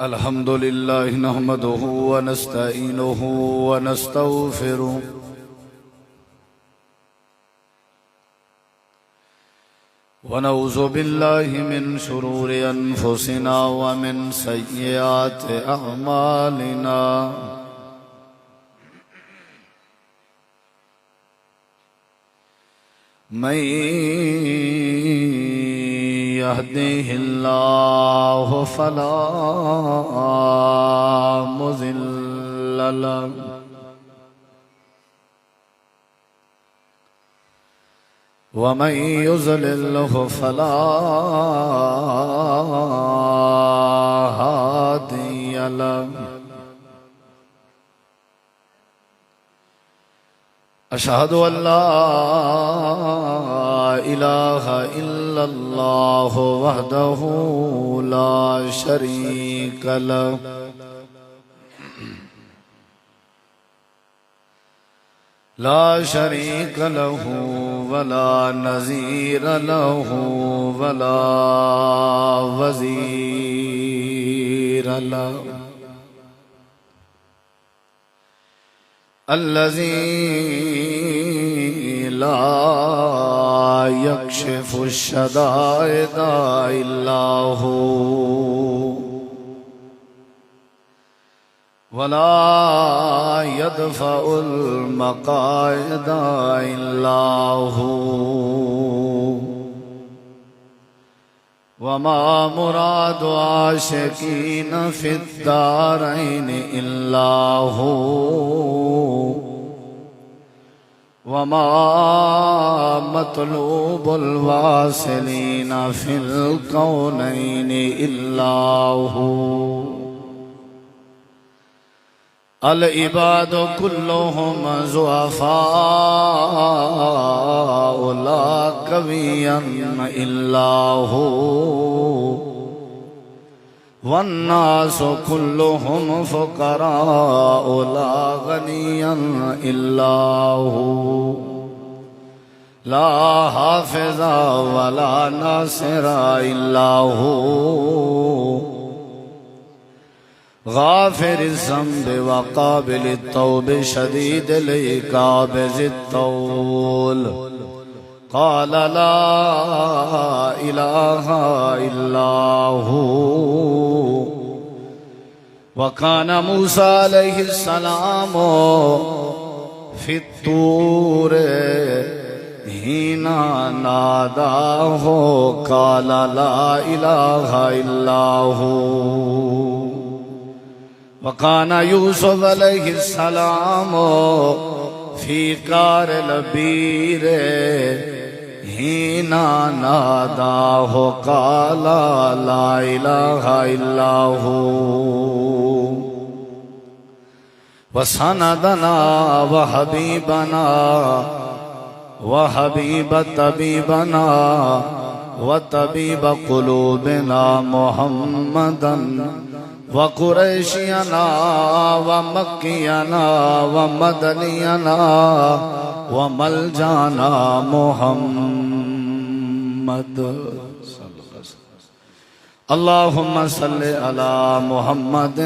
الحمد لله نحمده ونستعينه ونستغفره ونعوذ بالله من شرور أنفسنا ومن سيئات أعمالنا من يهده الله فلا مضل له ومن يضلل فلا هادي له أشهد أن لا إله إلا الله وحده لا شريك له ولا نظير له ولا وزير له الذي لا يكشف الشدائد إلا هو ولا يدفع المقاعد إلا هو وما مراد عاشقين في الدارين إلا هو وما مطلوب الواصلين في الكونين إلا هو العباد كلهم ضعفاء لا قويا إلا هو والناس كلهم فقراء لا غنيا إلا هو لا حافظ ولا ناصر إلا هو غافر الذنب وقابل التوب شديد العقاب ذي الطول قال لا إله إلا هو وكان موسى عليه السلام في الطور حين ناداه قال لا إله إلا هو وكان يوسف عليه السلام في قار البير حين ناداه قال لا إله إلا هو وسندنا وحبيب طبيبنا وطبيب قلوبنا محمدا وقريشينا ومكينا ومدنينا وملجانا محمد اللهم صل على محمد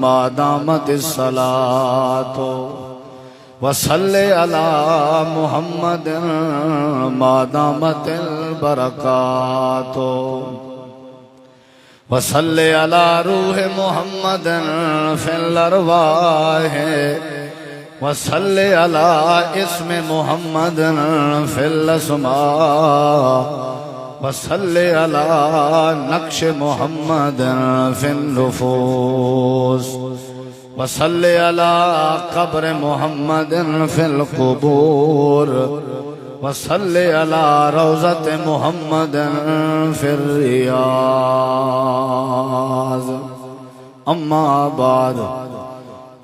ما دامت الصلاة وصل على محمد ما دامت البركات وصل على روح محمد في الأرواح وصل على اسم محمد في الأسماء وصل على نقش محمد في النفوس وصل على قبر محمد في القبور وصل على روضة محمد في الرياض أما بعد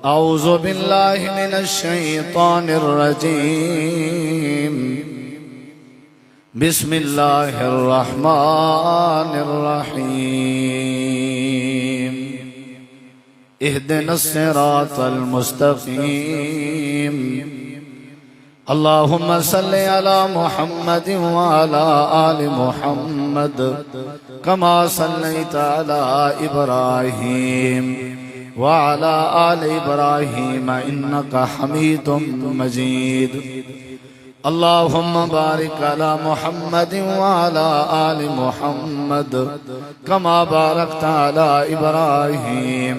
أعوذ بالله من الشيطان الرجيم بسم الله الرحمن الرحيم اهدنا الصراط المستقيم اللهم صل على محمد وعلى آل محمد كما صليت على إبراهيم وعلى آل إبراهيم إنك حميد مجيد اللهم بارك على محمد وعلى آل محمد كما باركت على إبراهيم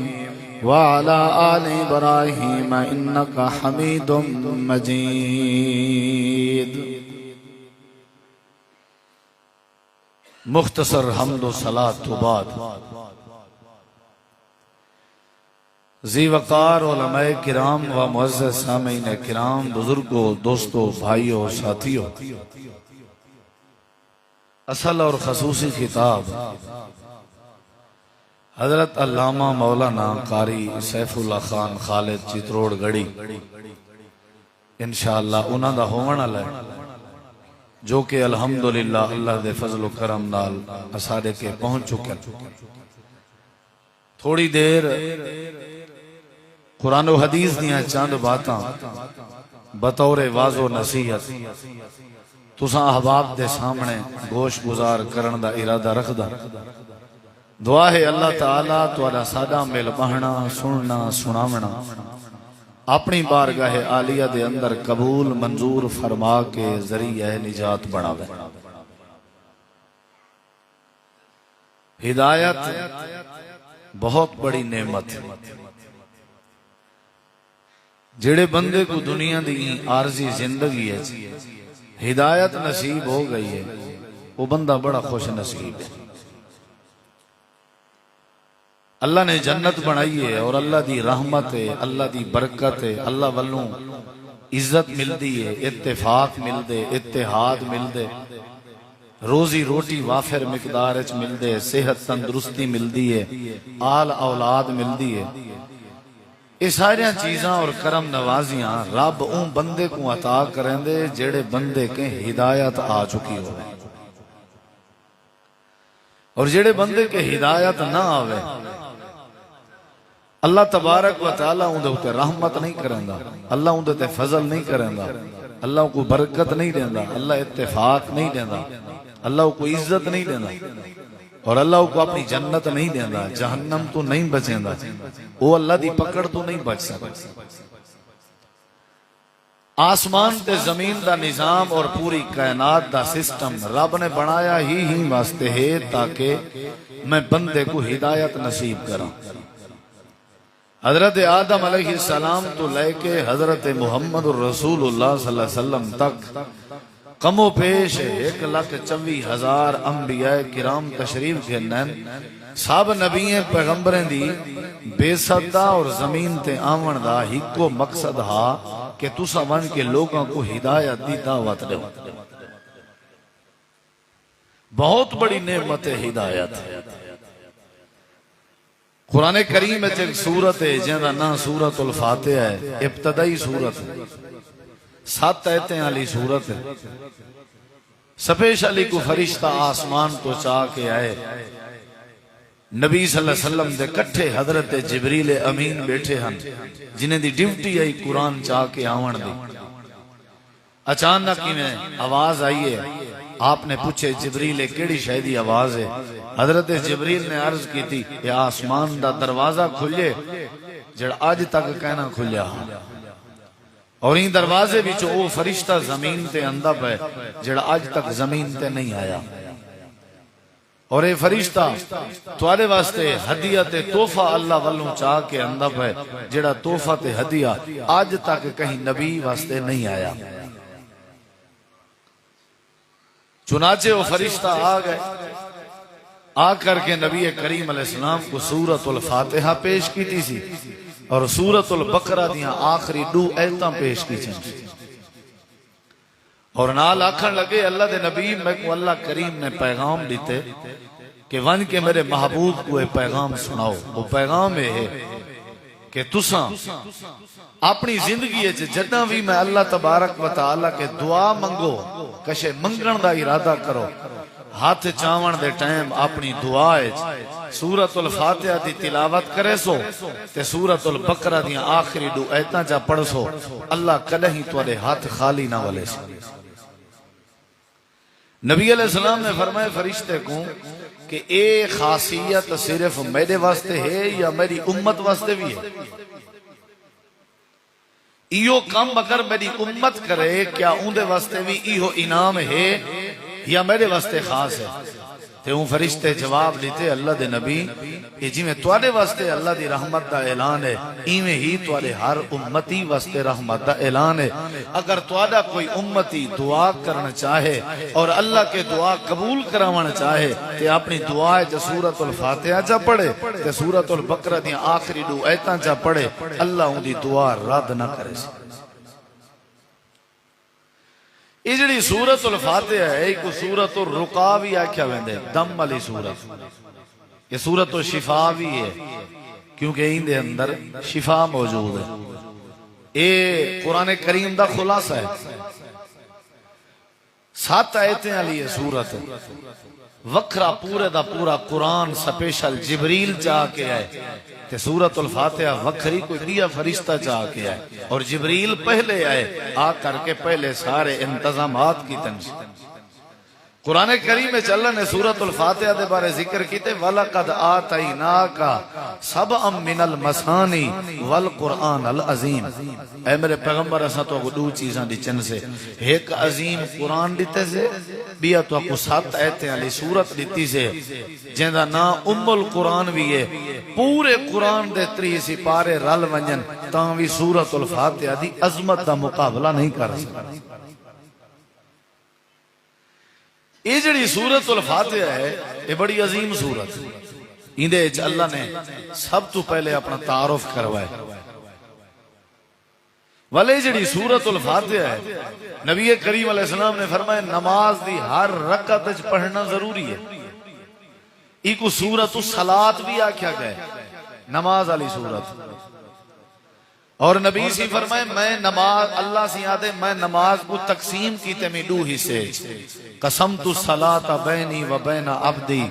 وعلى آل إبراهيم إنك حميد مجيد. مختصر حمد و صلاۃ تو بعد ذی وقار علماء کرام و معزز سامعین کرام، بزرگوں، دوستوں، بھائیوں، ساتھیوں، اصل اور خصوصی خطاب حضرت علامہ مولانا قاری سیف اللہ خان خالد چتروڑ گڑھی انشاءاللہ انہاں دا ہون والا ہے، جو کہ الحمدللہ اللہ دے فضل و کرم نال اساڈے کے پہنچ چکے. تھوڑی دیر قرآن و حدیث دیاں چند باتاں بطور واضح و نصیحت تساں احباب دے سامنے گوش گزار کرن دا ارادہ رکھدا. دعا ہے اللہ تعالیٰ تواڈا ساڈا مل بہنا، سننا، سناونا اپنی بارگاہ عالیہ دے اندر قبول منظور فرما کے ذریعہ نجات بناوے. ہدایت بہت بڑی نعمت ہے. جڑے بندے کو دنیا دی عارضی زندگی ہے ہدایت نصیب ہو گئی ہے، وہ بندہ بڑا خوش نصیب ہے. اللہ نے جنت بنائی ہے اور اللہ دی رحمت ہے، اللہ دی برکت ہے، اللہ والوں عزت ملدی ہے، اتفاق ملدے، اتحاد ملدے، روزی روٹی وافر مقدار وچ ملدے، صحت تندرستی ملدی ہے، آل اولاد ملدی ہے. یہ ساری چیزاں اور کرم نوازیاں رب اون بندے کو عطا کریں دے جڑے بندے کے ہدایت آ چکی ہو، اور جڑے بندے کے ہدایت نہ آوے اللہ تبارک و تعالیٰ اندے ہوتے رحمت نہیں کرندا، اللہ اندے تے فضل نہیں کرندا، اللہ کو برکت نہیں دیندا، اللہ اتفاق نہیں دیندا، اللہ کو عزت نہیں دیندا، اور اللہ کو اپنی جنت نہیں دیندا، جہنم تو نہیں بچیندا، وہ اللہ دی پکڑ تو نہیں بچ سکتا. آسمان تے زمین دا نظام اور پوری کائنات دا سسٹم رب نے بنایا ہی واسطے ہے تاکہ میں بندے کو ہدایت نصیب کراں. حضرت آدم علیہ السلام تو لے کے حضرت محمد الرسول اللہ صلی اللہ علیہ وسلم تک کم و پیش 1,24,000 انبیاء کرام تشریف کے نین سب نبییں پیغمبریں دی بے صدا اور زمین تے آمن دا ہی کو مقصد ہا کہ تسا ون کے لوگوں کو ہدایت دی دعوت دے. بہت بڑی نعمت ہدایت ہے. قرآن کریم ایک سورت ہے جہاں نام سورت الفاتحہ ہے، ابتدائی سورت ہے، 7 آیتیں والی سورت ہے. سپیشلی کو فرشتہ آسمان تو چاہ کے آئے، نبی صلی اللہ علیہ وسلم دے کٹھے حضرت جبریل امین بیٹھے ہن جنہیں دی ڈیوٹی آئی قرآن چاہ کے آون دی. اچانک میں آواز آئی ہے، آپ نے پوچھے جبریل کیڑی شاید آواز ہے؟ حضرت جبریل نے عرض کی تھی کہ آسمان دا دروازہ کھلے جڑا آج تک کہنا کھلیا، اور ان دروازے بچ وہ فرشتہ زمین تے اندہ پہ جڑا آج تک زمین تے نہیں آیا. اور یہ فرشتہ توارے واسطے ہدیہ تے توفہ اللہ والوں چاہ کے اندہ پہ جڑا توفہ تے ہدیہ آج تک کہیں نبی واسطے نہیں آیا. چنانچہ وہ فرشتہ آ گئے، آ کر کے نبی کریم علیہ السلام کو سورت الفاتحہ پیش کی تھی اور سورت البقرہ دیاں آخری 2 آیتاں پیش کی چھن، اور نال آکھن لگے اللہ دے نبی میں کو اللہ کریم نے پیغام دیتے کہ ون کے میرے محبوب کو پیغام سناؤ. وہ پیغام ہے کہ تساں اپنی زندگی جداں بھی میں اللہ تبارک و تعالی کے دعا منگو کشے منگن دا ارادہ کرو ہاتھ چاون دے ٹائم اپنی دعا سورۃ الفاتحہ دی تلاوت کرے سو تے سورۃ البقرہ دی آخری دو ایتاں چا پڑھ سو اللہ کدیں تواڈے ہاتھ خالی نہ ولے سو۔ نبی علیہ السلام نے فرمایا فرشتے کو کہ اے خاصیت صرف میرے واسطے ہے یا میری امت واسطے بھی ہے؟ ایو کم اگر میری امت کرے کیا اون دے واسطے بھی ایو انعام ہے یا میرے واسطے خاص ہے؟ تے اون فرشتے جواب دیتے اللہ دے نبی کہ جی میں تواڈے واسطے اللہ دی رحمت دا اعلان ہے ایویں ہی تواڈے ہر امتی واسطے رحمت دا اعلان ہے۔ اگر تواڈا کوئی امتی دعا کرنا چاہے اور اللہ کے دعا قبول کراونا چاہے تے اپنی دعا چ سورۃ الفاتحہ چا پڑھے تے سورۃ البقرہ دی آخری دو ایتاں چا پڑھے اللہ اون دی دعا رد نہ کرے۔ یہ جڑی سورۃ الفاتحہ ہے ایک سورۃ الرقا بھی آکھیا ویندے دم والی سورت، یہ سورۃ الشفا بھی ہے کیونکہ ان دے اندر شفا موجود ہے۔ یہ قرآن کریم دا خلاصہ ہے، 7 آیتیں والی ہے سورت، وکھرا پورے دا پورا قرآن سپیشل جبریل جا کے آئے تے سورۃ الفاتحہ وکھری کوئی دیا فرشتہ جا کے آئے اور جبریل پہلے آئے آ کر کے پہلے سارے انتظامات کی تنظیم۔ قرآن کریم میں اللہ نے سورۃ الفاتحہ دے بارے ذکر کیتے وَلَقَدْ آتَيْنَاكَ سَبْعًا مِنَ الْمَثَانِي وَالْقُرْآنَ الْعَظِيمِ۔ اے میرے پیغمبر اساں تو دو چیزاں دی چن سے ایک عظیم قرآن دیتے سے بیا تو کو 7 آیتیں والی سورت دیتی سے جیندا نام ام القرآن بھی ہے۔ پورے قرآن دے 30 سپارے رل ونجن تاں وی سورۃ الفاتحہ دی عظمت دا مقابلہ نہیں کر سکتے۔ یہ جڑی سورۃ الفاتحہ ہے یہ بڑی عظیم سورت، اندے اللہ نے سب تو پہلے اپنا تعارف کروائے۔ والے جڑی سورۃ الفاتحہ ہے نبی کریم علیہ السلام نے فرمایا نماز دی ہر رکعت وچ پڑھنا ضروری ہے۔ ایک سورۃ الصلاۃ بھی آکھیا گیا نماز والی سورت، اور نبی سی فرمائے میں نماز اللہ سی آدھے میں نماز کو تقسیم کیتے میں 2 حصے قسمت الصلاۃ بینی و بین عبدی،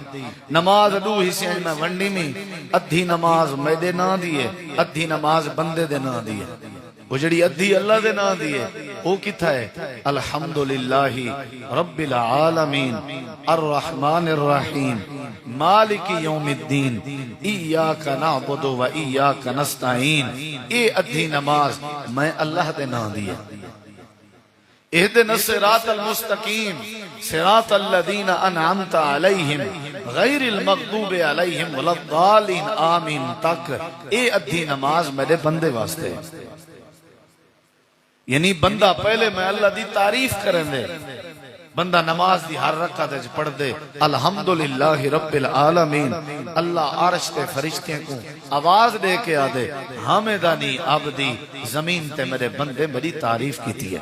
نماز 2 حصے میں ونڈی میں ادھی نماز میرے نا دیے ادھی نماز بندے دے نا دیے۔ وہ جڑی ادھی اللہ دے نا دیے وہ کتھا ہے الحمدللہ رب العالمین الرحمن الرحیم مالک یوم الدین ایاک نعبد و ایاک نستعین۔ اے ادھی نماز میں اللہ دے نا دیے۔ اہدنا الصراط المستقیم صراط الذین انعمت علیہم غیر المغضوب علیہم ولا الضالین آمین تک اے ادھی نماز میرے بندے واسطے، یعنی بندہ پہلے میں اللہ دی تعریف کریں دے، بندہ نماز دی ہر رکعت وچ پڑھ دے الحمدللہ رب العالمین، اللہ عرش تے فرشتے کو آواز دے کے آدے حامدانی عبدی، زمین تے میرے بندے میری تعریف کیتی ہے۔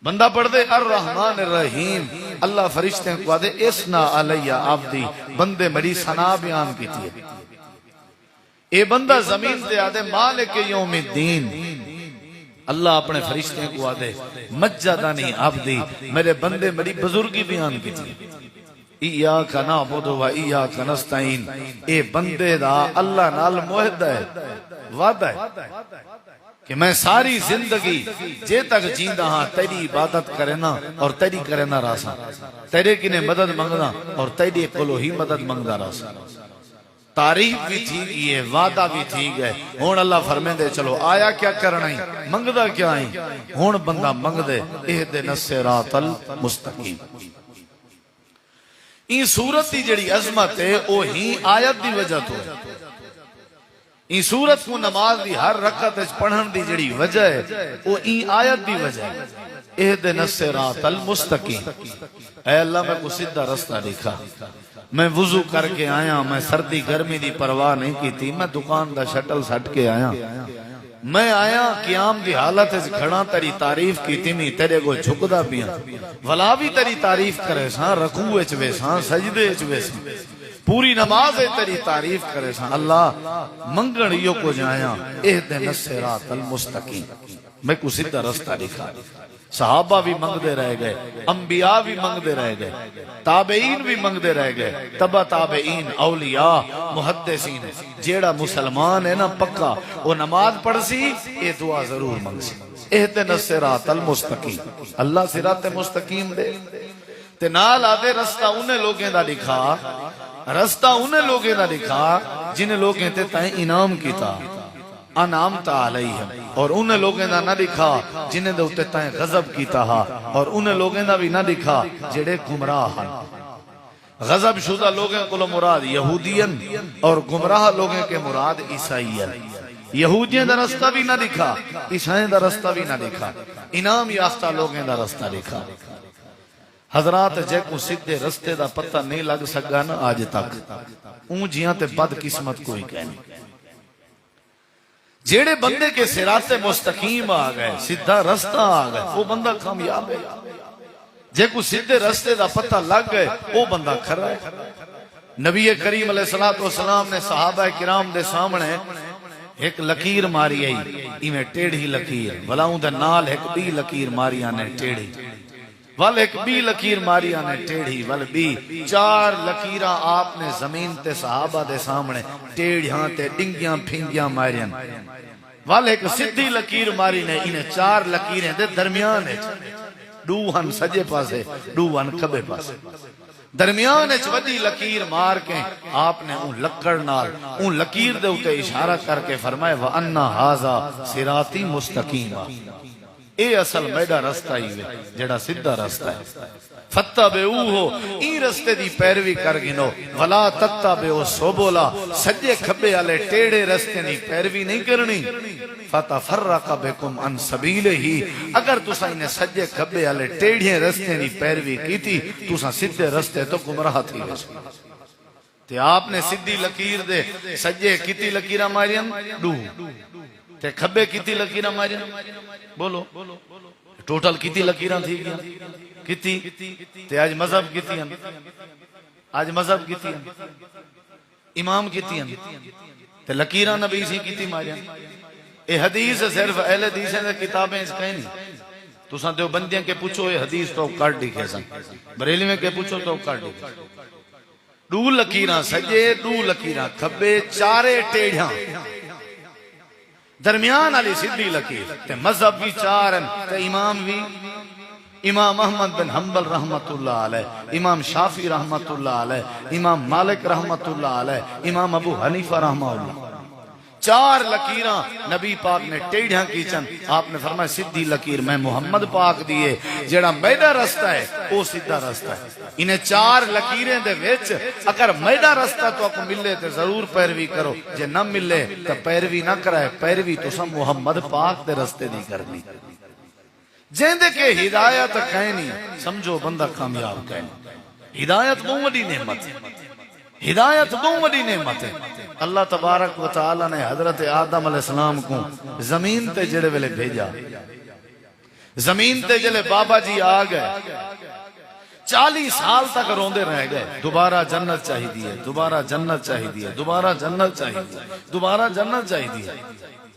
بندہ پڑھ دے الرحمن الرحیم، اللہ فرشتے کو آدے اسنا علی عبدی، بندے میری ثنا بیان کیتی ہے۔ اے بندہ زمین تے آدے مالک یوم الدین، اللہ اپنے فرشتے کو آدے مجدانی عبدی، میرے بندے میری بزرگی بیان کی تھی۔ ایاک نعبد و ایاک نستعین، اے بندے دا اللہ نال معاہدہ ہے، وعدہ ہے کہ میں ساری زندگی جے تک جیندہ ہاں تیری عبادت کرنا اور تیری کرنا راسا، تیرے کنے مدد منگنا اور تیری کلو ہی مدد منگنا راسا۔ تعریف بھی تھی گئی ہے، وعدہ بھی تھی گئے۔ ہون اللہ فرمین دے چلو آیا کیا کرنا ہی منگدہ کیا ہی، ہون بندہ منگ دے اہدنا الصراط المستقیم۔ این صورت دی جڑی عظمت ہے وہ ہی آیت دی وجہ تو ہے۔ این صورت کو نماز دی ہر رکعت پڑھن دی جڑی وجہ ہے وہ این آیت دی وجہ ہے۔ اہدنا الصراط المستقیم، اے اللہ میں کو سیدھا رستہ دکھا۔ میں وضو کر کے آیا، میں سردی گرمی دی پرواہ نہیں کی تھی، میں دکان دا شٹل سٹ کے آیا، میں آیا قیام دی حالت کھڑا تیری تعریف کی تھی، میں تیرے کو جھکدا پیا، ولا بھی تیری تعریف کرے ساں، رکوع وچ ویساں، سجدے وچ ویساں، پوری نماز ہے تیری تعریف کرے ساں۔ اللہ منگن یو کو جایا اہدنا الصراط المستقیم، میں کو سیدھا رستہ دکھا۔ صحابہ بھی منگتے رہ گئے، انبیاء بھی منگتے رہ گئے، تابعین بھی منگتے رہ گئے، تبع تابعین، اولیاء، محدثین۔ جیڑا مسلمان ہے نا پکا، وہ نماز پڑھ سی یہ دعا ضرور منگ سی، اہدنا الصراط المستقیم، اللہ صراط مستقیم دے۔ تے نال آدھے رستہ انہیں لوگیں دا لکھا، رستہ انہیں لوگیں دا لکھا جنہیں لوگیں تے تائیں انعام کیتا، انعامت علیہم، اور انہیں لوگیں دا نہ لکھا جنہیں دے اتے تائیں غضب کیتا ہا، اور انہیں لوگیں دا بھی نہ لکھا جڑے گمراہ ہن۔ غضب شدہ لوگیں کو مراد یہودین اور گمراہ لوگیں کے مراد عیسائین۔ یہودیاں دا رستہ بھی نہ لکھا، عیسائیں دا رستہ بھی نہ لکھا، انعام یافتہ لوگیں دا رستہ لکھا۔ حضرات جے کو سدھے رستے دا پتہ نہیں لگ سکا نا آج تک، اون جیاں تے بد قسمت کوئی کہنی۔ جیڑے بندے کے صراط مستقیم آ گئے، سدھا رستہ آ گئے، وہ بندہ کامیاب ہے۔ جے کو سدھے رستے دا پتہ لگ گئے، وہ بندہ کھرا ہے۔ نبی کریم علیہ السلام نے صحابہ کرام دے سامنے ایک لکیر ماری آئی، ایمیں ٹیڑھی لکیر، بلاؤں دے نال ایک بھی لکیر ماری آنے ٹیڑھی، ول ایک بھی لکیر ماری آنے ٹیڑھی، ول بھی چار لکیراں آپ نے زمین تے صحابہ دے سامنے ٹیڑھیاں تے ڈنگیاں پھنگیاں ماریاں، ول ایک سدھی لکیر ماری نے، انہیں چار لکیریں دے درمیان ہے، ڈوہن سجے پاسے ڈوہن کھبے پاسے، درمیان وڈی لکیر مار کے آپ نے اون لکڑ نال اون لکیر دے اتے اشارہ کر کے فرمائے وَأَنَّ هَذَا صِرَاطِي مُسْتَقِيمًا، اے اصل میڈا رستہ ہی ہے جڑا سدھا رستہ ہے، فَاتَّبِعُوهُ ای رستے دی پیروی کر گنو، وَلَا تَتَّبِعُوا السُّبُلَ سجے کھبے والے ٹیڑے رستے دی پیروی نہیں کرنی، فَتَفَرَّقَ بِكُمْ عَنْ سَبِيلِهِ اگر تسا انہیں سجے کھبے والے ٹیڑھے رستے دی پیروی کیتی تسا سدھے رستے تو گمراہ تھی ویسے۔ تے آپ نے سدھی لکیر دے سجے کیتی لکیراں ماریاں ڈو تے کھبے کیتی لکیراں ماریاں، بولو ٹوٹل کیتی لکیراں تھی گیا کیتی، تے آج مذہب کیتی ہیں، آج مذہب کیتی ہیں، امام کیتی ہیں، تے لکیراں نبی سی کیتی ماریاں۔ اے حدیث صرف اہل حدیث ہیں کتابیں اس کہیں نہیں، تو ساں دیوبندیاں کے پوچھو یہ حدیث تو کٹ دکھے سن، بریلی میں کے پوچھو تو کٹ دکھے، دو لکیراں سجے دو لکیراں کھبے چارے ٹیڑھاں درمیان علی سدھی لکیر، تے مذہب بھی چار ہیں، تے امام بھی امام احمد بن حنبل رحمت اللہ علیہ، امام شافعی رحمت اللہ علیہ، امام مالک رحمت اللہ علیہ، امام ابو حنیفہ رحمہ اللہ، چار لکیراں نبی پاک نے ٹیڑھاں کی چند، آپ نے فرمایا سدھی لکیر میں محمد پاک دیے، جیڑا میڈا رستہ ہے وہ سدھا رستہ ہے۔ انہیں چار لکیریں دے ویچ اگر میڈا رستہ تو آپ ملے تو ضرور پیروی کرو، جے نہ ملے تو پیروی نہ کرائے، پیروی تو سب محمد پاک دے رستے دی کرنی، جیندے کے ہدایت کہنی سمجھو بندہ کامیاب کہنی۔ ہدایت بہت بڑی نعمت ہے، ہدایت بہت بڑی نعمت ہے۔ اللہ تبارک و تعالی نے حضرت آدم علیہ السلام کو زمین تے جڑے ویلے بھیجا، زمین تے جڑے بابا جی آ گئے 40 سال تک روندے رہ گئے، دوبارہ جنت چاہی دیئے، دوبارہ جنت چاہی دیئے، دوبارہ جنت چاہی دیئے، دوبارہ جنت چاہی دیئے۔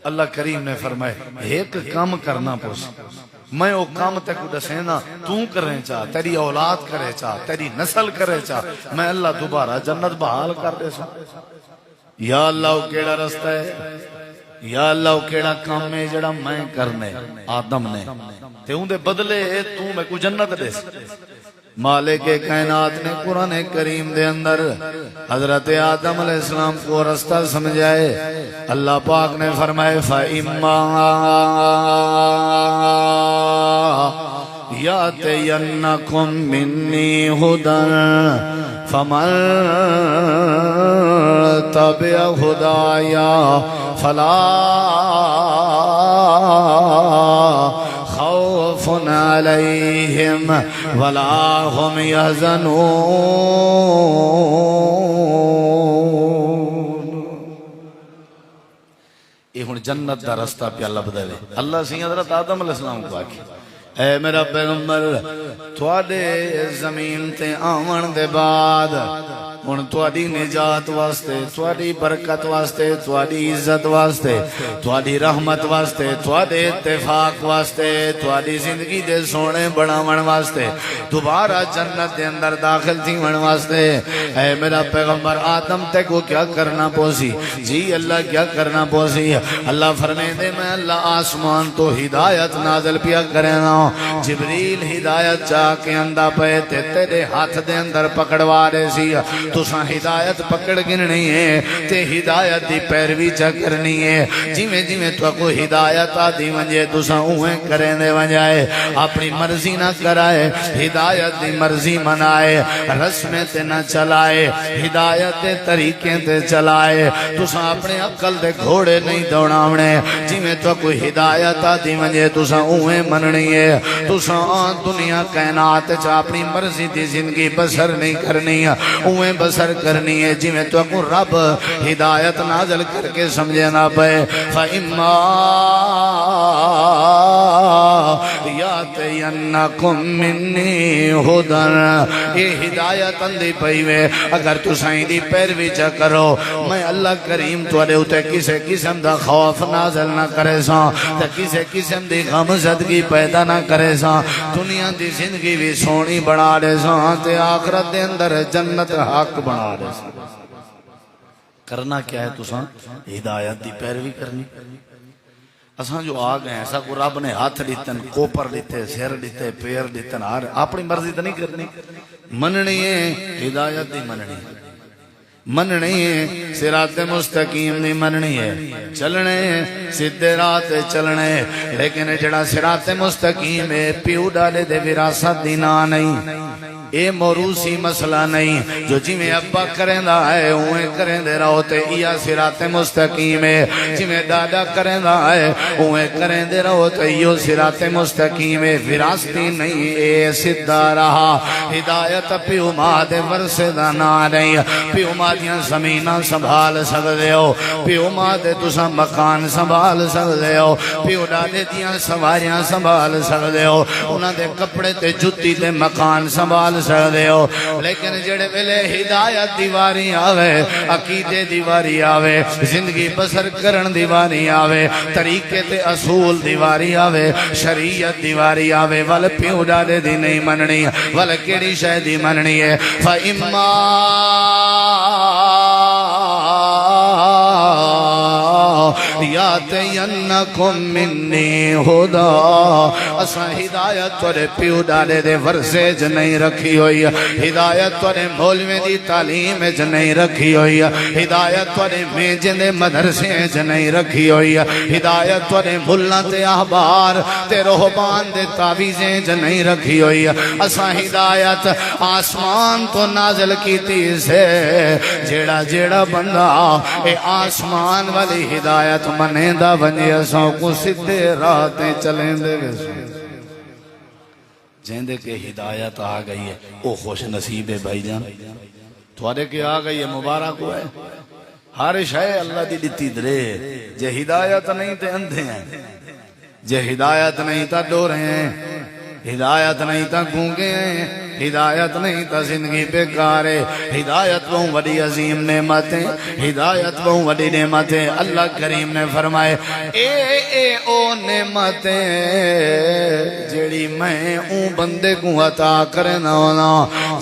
اللہ کریم نے فرمائے ایک کام کرنا پوس، میں او کام تے کو دسینا تو کریں چاہ، تیری اولاد کرے چاہ، تیری نسل کرے چاہ، میں اللہ دوبارہ جنت بحال کر دے سا۔ یا اللہ وہ کیڑا رستہ ہے، یا اللہ وہ کیڑا کام ہے جڑا میں کرنے آدم نے تے ہوں دے بدلے تو میں کو جنت دے سا۔ مالک کائنات نے قرآن کریم دے اندر حضرت آدم علیہ السلام کو رستہ سمجھائے، اللہ پاک نے فرمائے فَإِمَّا يَأْتِيَنَّكُم مِّنِّي هُدًى فَمَن تَبِعَ هُدَايَا فَلَا خوف عَلَيْهِمْ وَلَا هُمْ يَحْزَنُونَ۔ یہ ہن جنت دا رستہ پیا لبدا ہے۔ اللہ سی حضرت آدم علیہ السلام کو آکھی اے میرا پیغمبر تواڈے زمین تے آون دے بعد ہن تواڈی نجات واسطے، تواڈی برکت واسطے، تواڈی عزت واسطے، تواڈی رحمت واسطے، تواڈے اتفاق واسطے، تواڈی زندگی دے سونے بناون واسطے، دوبارہ جنت دے اندر داخل تھیون واسطے اے میرا پیغمبر آدم تے کو کیا کرنا پوسی؟ جی اللہ کیا کرنا پوسی؟ اللہ فرمائے دے میں اللہ آسمان تو ہدایت نازل پیا کرنا، جبریل ہدایت چاہ کے اندہ پہ تیرے ہاتھ دے اندر پکڑوا رہے سی، تساں ہدایت پکڑ گننی ہے تے ہدایت دی پیروی چا کرنی ہے، جیویں جیویں تو کو ہدایت آدھی ونجے تساں اوہیں کریں دے ونجائے، اپنی مرضی نہ کرائے، ہدایت دی مرضی منائے، رسمیں تے نہ چلائے، ہدایت دے طریقے تے چلائے، تساں اپنے عقل دے گھوڑے نہیں دوڑاونے، جیویں تو کوئی ہدایت آدھی ونجے تساں اوہیں مننی ہے، تساں دنیا کائنات چا اپنی مرضی دی زندگی بسر نہیں کرنی، اوہیں بسر کرنی ہے جی میں تو کو رب ہدایت نازل کر کے سمجھے نہ پے فَإِمَّا يَأْتِيَنَّكُم مِّنِّي هُدًى، یہ ہدایت اندھی پئی وے اگر تسائیں دی پیروی چا کرو میں اللہ کریم تواڈے اوتے کسے قسم دا خوف نازل نہ کرے سا تے کسے قسم دی غم زدگی پیدا نہ کرے سا، دنیا دی زندگی بھی سونی بنا دے سا تے آخرت دے اندر جنت حق بنا دے سا۔ کرنا کیا ہے تساں؟ ہدایت دی پیروی کرنی۔ اساں جو آ گئے ایسا کو رب نے ہاتھ دیتن، کوپر دیتے، سر دیتے، پیر دیتن، اپنی مرضی تو نہیں کرنی، مننی ہے ہدایت دی مننی ہے، مننی ہے صراط مستقیم نہیں مننی ہے، چلنے سیدھے رات چلنے، لیکن جڑا صراط مستقیم ہے پیو ڈالے دے وراثت دینا نہیں، اے موروثی مسئلہ نہیں، جو جی میں ابا کریں دا ہے اوہیں کریں دے رہو تے یا صراط مستقیم ہے، جی میں دادا کریں دا ہے اوہیں کریں دے رہو تے یہ صراط مستقیم ہے، وراثتی نہیں اے سدھا رہا، ہدایت پیو ماں دے ورثے دا نا نہیں، پیو ماں دیاں زمیناں سنبھال سکدے ہو، پیو ماں دے تساں مکان سنبھال سکدے ہو، پیو ڈادے دیاں سواریاں سنبھال سکدے ہو، انہاں دے کپڑے تے جتی تے مکان سنبھال سکدے ہو، لیکن جڑے ویلے ہدایت دیواری آوے، عقیدے دیواری آوے، زندگی بسر کرن دیواری آوے، طریقے تے اصول دیواری آوے، شریعت دیواری آوے، ول پیو ڈادے دی نہیں مننی، ول کیڑی شے دی مننی ہے فَإِمَّا يَأْتِيَنَّكُم مِّنِّي هُدًى، اساں ہدایت تورے پیو ڈالے دے ورثے چ نہیں رکھی ہوئی، ہدایت تورے مولوی دی تعلیم چ نہیں رکھی ہوئی، ہدایت تورے میجن دے مدرسے چ نہیں رکھی ہوئی، ہدایت تورے ملہ تے احبار تے رہبان دے تعویذیں چ نہیں رکھی ہوئی، اساں ہدایت آسمان تو نازل کیتی سے، جیڑا جیڑا بندہ اے آسمان والی ہدایت منے دا ونجے اساں کو سدھے راتے چلیں دے جیندے کے ہدایت آ گئی ہے او خوش نصیب ہے بھائی جان، تھوڑے کے آ گئی ہے مبارک ہوئے، ہر شے اللہ دی دتی درے، جے ہدایت نہیں تے اندھے ہیں، جے ہدایت نہیں تا ڈورے ہیں، ہدایت نہیں تا گونگے ہیں، ہدایت نہیں تا زندگی بیکارے، ہدایت بہوں وڈی عظیم نعمتیں، ہدایت بہوں وڈی نعمتیں، اللہ کریم نے فرمائے اے او نعمتیں جیڑی میں اون بندے کو عطا کرنا ہونا،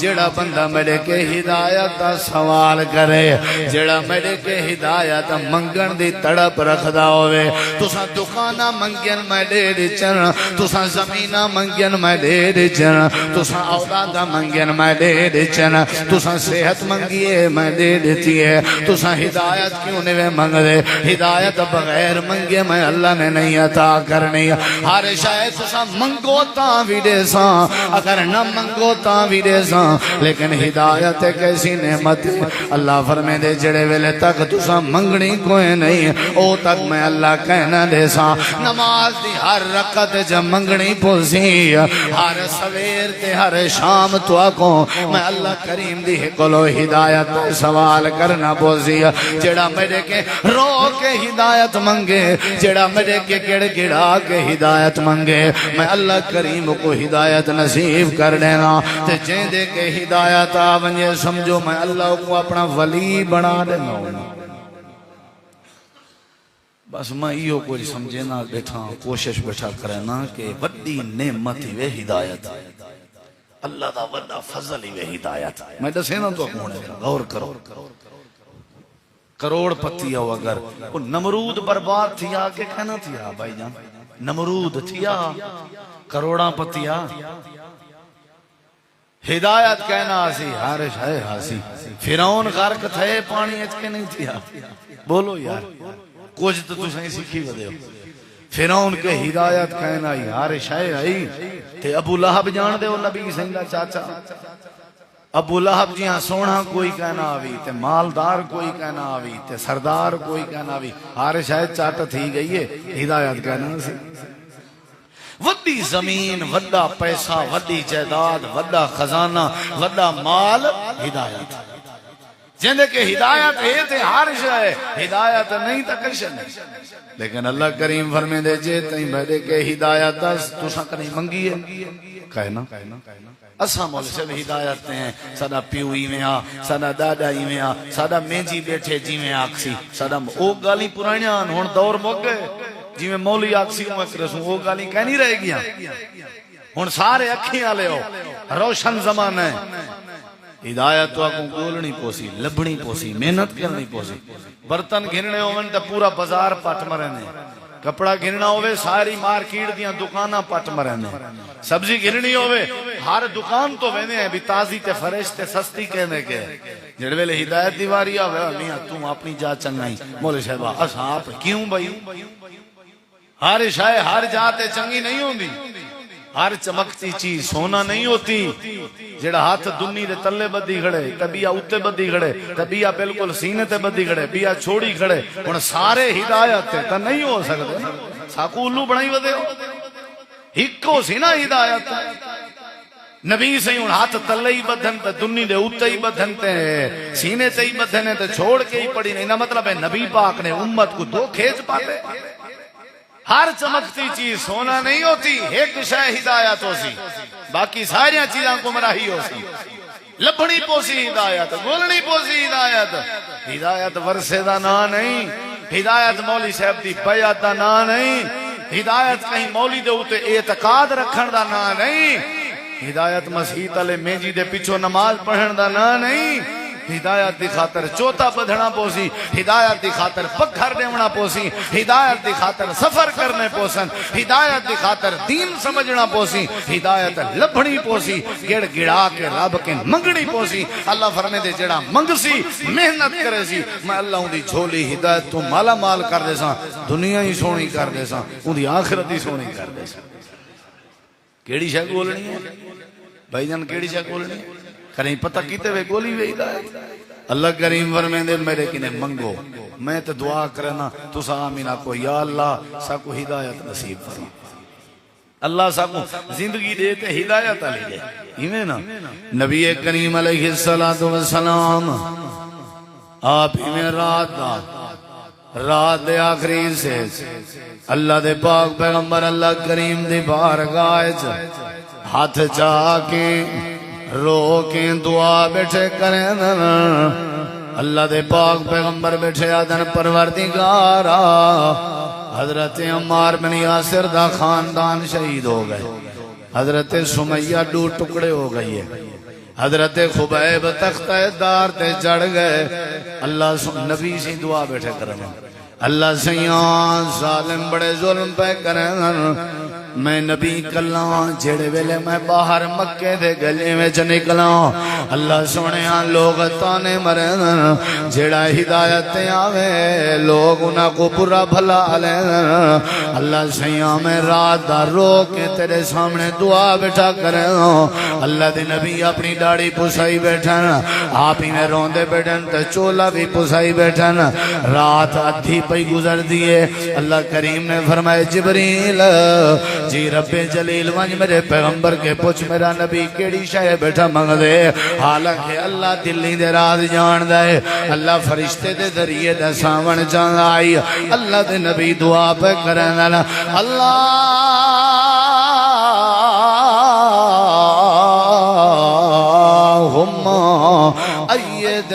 جیڑا بندہ میرے کے ہدایت دا سوال کرے، جیڑا میرے کے ہدایت منگن دی تڑپ رکھدا ہوئے، تساں دکانہ منگن میں دے دچن، تساں زمینہ منگن میں دے دچن، تساں اولاد منگین میں دے دچن، تساں صحت منگیے میں دے دیتی ہے، تساں ہدایت کیوں نہیں منگ دے، ہدایت بغیر منگے میں اللہ نے نہیں عطا کرنی، ہر شاید تساں منگو تاں بھی دے ساں، اگر نہ منگو تاں بھی دے ساں، لیکن ہدایت ایک ایسی نعمت اللہ فرمے دے جڑے ویلے تک تسا منگنی کوئی نہیں او تک میں اللہ کہنا دے سا نماز دی ہر رکعت جب منگنی پوسی ہر سویر تے ہر شام تو آکو میں اللہ کریم دی کلو ہدایت سوال کرنا پوسی جڑا میرے کے رو کے ہدایت منگے جڑا میرے کے گڑ گڑا کے ہدایت منگے میں اللہ کریم کو ہدایت نصیب کر دینا تے جن دے کے ہدایت آونجے سمجھو میں اللہ کو اپنا ولی بنا دینا بس میں یہ کوئی سمجھے نہ بیٹھا کوشش بیٹھا کرنا کہ وڈی نعمت ہی وے ہدایت اللہ دا وڈا فضل ہی وے ہدایت میں دسے نا تو کون ہے غور کرو کروڑ پتی ہو اگر وہ نمرود برباد تھیا کہ کہنا تھیا بھائی جان نمرود تھیا کروڑاں پتیا ہدایت کہنا آسی حارش ہے آسی فرعون غرق تھے پانی اچ کے نہیں تھیا بولو یار کچھ تو تسیں سیکھی ودے ہو فرعون کے ہدایت کہنا ہی حارش ہے آئی تے ابو لہب جان دے ہو نبی سنگا چاچا ابو لہب جی ہاں سونا کوئی کہنا آوی تے مالدار کوئی کہنا آوی تے سردار کوئی کہنا آوی حارش ہے چاٹا تھی گئی ہے ہدایت کہنا سی وڈی زمین وڈا پیسہ وڈی جائیداد وڈا خزانہ وڈا مال ہدایت جن کے ہدایت ہے تے حارش ہے ہدایت نہیں تا کشن لیکن اللہ کریم فرمے دے جے تہیں بہدے کے ہدایت تو ساکھ نہیں منگی ہے کہنا اساں مول سے ہدایت ہیں ساڈا پیو ایویں آ ساڈا دادا ایویں آ ساڈا مینجی بیٹھے جیویں آکسی ساڈا او گالی پرانیاں ہن دور مک گئے جیویں مولوی آکسی میں کرسوں او گالی کہہ نہیں رہے گیا ہن سارے اکھیاں والے ہو روشن زمانہ ہے ہدایت تو آکوں گولنی پوسی لبنی پوسی محنت کرنی پوسی برتن گھرنے ہوئن تا پورا بازار پٹ مرنے کپڑا گھرنا ہوئے ساری مارکیٹ دیاں دکانہ پٹ مرنے سبزی گھرنی ہوئے ہر دکان تو وینے ہیں بھی تازی تے فریش تے سستی کہنے کے جڑوے لے ہدایت دیواری آوے میاں تم اپنی جا چنگائی مولے صاحبہ اصحاب کیوں بھائی ہر شاہ ہر جاتے چنگی نہیں ہوندی ہر چمکتی چیز سونا نہیں ہوتی جڑا ہاتھ دنی دے تلے بدی کھڑے تبیا اوتے بدی کھڑے تبیا بالکل سینے تے بدی کھڑے بیا چھوڑی کھڑے ہن سارے ہدایت تے تا نہیں ہو سکدے ساکو الو بنائی ودے ہو ہکو سی نا ہدایت نبی سے ہن ہاتھ تلے ہی بدھن تے دنی دے اوتے ہی بدھن تے سینے تے ہی بدھن تے چھوڑ کے ہی پڑی نہیں نا مطلب ہے نبی پاک نے امت کو دو کھینچ پاتے ہر چمکتی چیز سونا نہیں ہوتی ایک شے ہدایت ہو سی باقی ساری چیزاں گمراہی ہو سی لبنی پوسی ہدایت گولنی پوسی ہدایت ہدایت ورثے دا نا نہیں ہدایت مولی صاحب دی بیعت دا نا نہیں ہدایت کہیں مولی دے اوتے اعتقاد رکھن دا نا نہیں ہدایت مسیح علی مینجی دے پیچھے نماز پڑھن دا نا نہیں ہدایت دی خاطر چوتا بدھنا پوسی ہدایت دی خاطر پکھر دیونا پوسی ہدایت دی خاطر سفر کرنے پوسن ہدایت دی خاطر دین سمجھنا پوسی ہدایت لبھنی پوسی گڑ گڑا کے رب کے منگنی پوسی اللہ فرمے دے جڑا منگ سی محنت کرے سی میں اللہ ہوں دی جھولی ہدایت تو مالا مال کر دے سا دنیا ہی سونی کر دے سا ہوں دی آخرت ہی سونی کر دے سا کیڑی شاہ گولنی ہے بھائی جان کیڑی شاہ گولنی ہے کریں پتہ کیتے ہوئے گولی ہوئے ہدایت اللہ کریم فرمائیں دے میرے کنے منگو میں تو دعا کرنا تو سا آمینہ کو یا اللہ سا کو ہدایت نصیب فرما اللہ سا کو زندگی دیتے ہدایت علی دے ہمیں نا نبی کریم علیہ السلام آپ ہمیں رات دے آخری سے اللہ دے پاک پیغمبر اللہ کریم دے بارگاہ ہاتھ چاہ کے رو کے دعا بیٹھے کریں اللہ دے پاک پیغمبر بیٹھے آدن پروردگارا حضرت عمار بن یاسر دا خاندان شہید ہو گئے حضرت سمیہ دو ٹکڑے ہو گئی ہے حضرت خبیب تختہ دار تے جڑ گئے اللہ نبی سے دعا بیٹھے کریں اللہ سیاں ظالم بڑے ظلم پہ کریں میں نبی کلاں جڑے ویلے میں باہر مکے دے گلے میں نکلاں اللہ سونیا لوگ تانے مرن جڑا ہدایت آوے لوگ انہاں کو برا بھلا لین اللہ سیاں میں رات دا رو کے تیرے سامنے دعا بیٹھا کریں اللہ دے نبی اپنی داڑھی پسائی بیٹھن آپ ہی میں روندے بیٹھن تو چولا بھی پسائی بیٹھن رات ادھی پئی گزر دیئے اللہ کریم نے فرمائے جبریل جی رب جلیل ونج میرے پیغمبر کے پوچھ میرا نبی کیڑی شے بیٹھا منگ دے حالانکہ اللہ دلی دے راز جان دے اللہ فرشتے دے ذریعے دے سامن جان آئی اللہ دے نبی دعا پہ کرن اللہم اید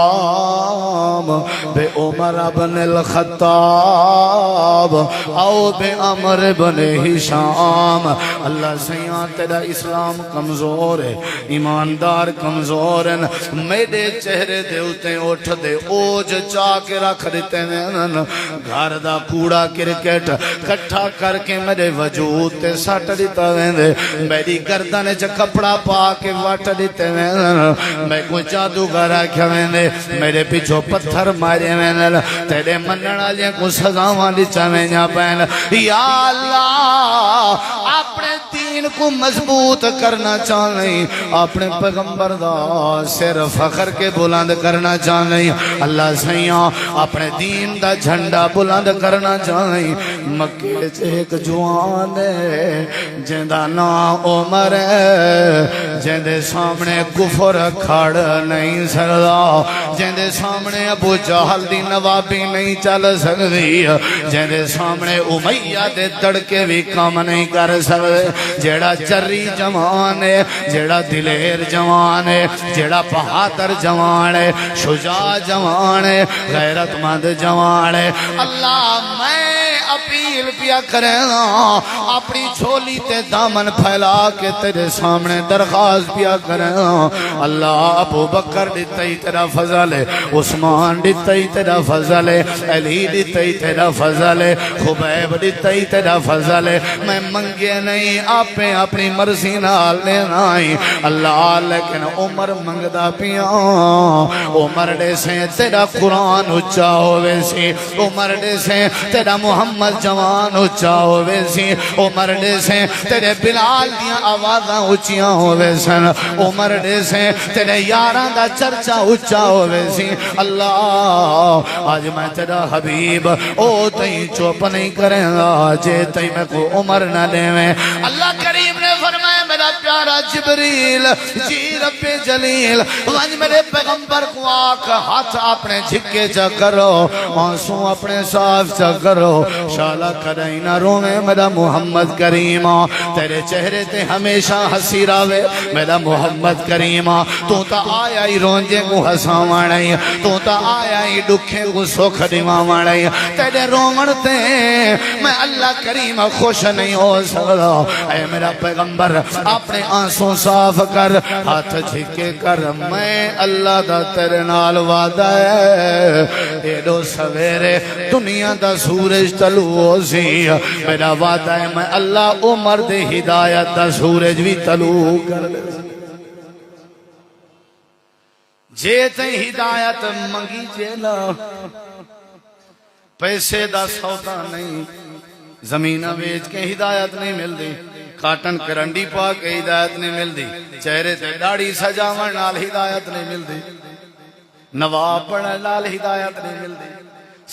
الاسلام بے عمر بن الخطاب او بے عمر بن ہشام اللہ سیاں تیرا اسلام کمزور ہے ایماندار کمزور ہے میرے چہرے دے اتے اٹھ دے اوج چاہ کے رکھ دیتے ہیں گھر دا کوڑا کرکٹ کٹھا کر کے میرے وجود تے سٹ دیتا ہے میری گردن چ کپڑا پا کے وٹ دیتے ہیں میں کوئی جادوگر رکھا ہے میرے پیچھو پتھر مارے میں تیرے منن والے کو سزاواں دتا میں جا پین یا اللہ اپنے دین کو مضبوط کرنا چاہنے اپنے پیغمبر دا سر فخر کے بلند کرنا چاہنے اللہ سیاں اپنے دین دا جھنڈا بلند کرنا چاہنے مکے سے ایک جوان ہے جندہ نام عمر ہے جندے سامنے کفر کھڑ نہیں سکدا جندے سامنے ابو جہل دی نوابی نہیں چل سکدی جندے سامنے امیہ دے تڑکے بھی کام نہیں کر سکدے جیڑا چری جوان ہے جیڑا دلیر جوان ہے جیڑا بہادر جوان ہے شجاع جوان ہے غیرت مند جوان ہے اللہ میں اپیل پیا کریں اپنی چھولی تے دامن پھیلا کے تیرے سامنے درخواست پیا کریں اللہ ابو بکر دیتا ہی تیرا فضل ہے عثمان دیتا ہی تیرا فضل ہے علی دیتا ہی تیرا فضل ہے خبیب دیتا ہی تیرا فضل ہے میں منگے نہیں آپ اپنی مرضی نال لینا ہی اللہ لیکن عمر منگدا پیا عمر دے سے تیرا قرآن اچھا ہوئے سی عمر دے سے تیرا محمد جوان اچھا ہوئے سی عمر دے سے تیرے بلال دیاں آوازاں اچھیاں ہوئے سن عمر دے سے تیرے یاراں دا چرچا اچھا ہوئے سی اللہ آج میں تیرا حبیب او تئی چوپ نہیں کریں گا جے تئی میں کو عمر نہ لے میں اللہ کریم نے فرمایا میرا پیارا جبریل جی رب جلیل وانج میرے پیغمبر کو آکھ ہاتھ اپنے جھکے چا کرو آنسوں اپنے صاف چا کرو شالا کریں نہ روے میرا محمد کریمہ تیرے چہرے تے ہمیشہ ہسی راوے میرا محمد کریمہ تو تا آیا ہی رونجے کو ہساواں نہیں تو تا آیا ہی دکھے کو سکھ دیواں نہیں تیرے رومن تے میں اللہ کریم خوش نہیں ہو سکتا اے میرا پیغمبر اپنے آنسوں صاف کر ہاتھ جھکے کر میں اللہ دا تیرے نال وعدہ ہے ایڈو سویرے دنیا دا سورج طلوع سی میرا وعدہ ہے میں اللہ عمر دے ہدایت دا سورج بھی طلوع کر لے جے تے ہدایت منگی جیلا پیسے دا سودا نہیں زمینہ بیچ کے ہدایت نہیں مل دی کاٹن کرنڈی پا کے ہدایت نہیں مل دی چہرے تے داڑھی سجاون نال ہدایت نہیں مل دی نواب بنن نال ہدایت نہیں مل دی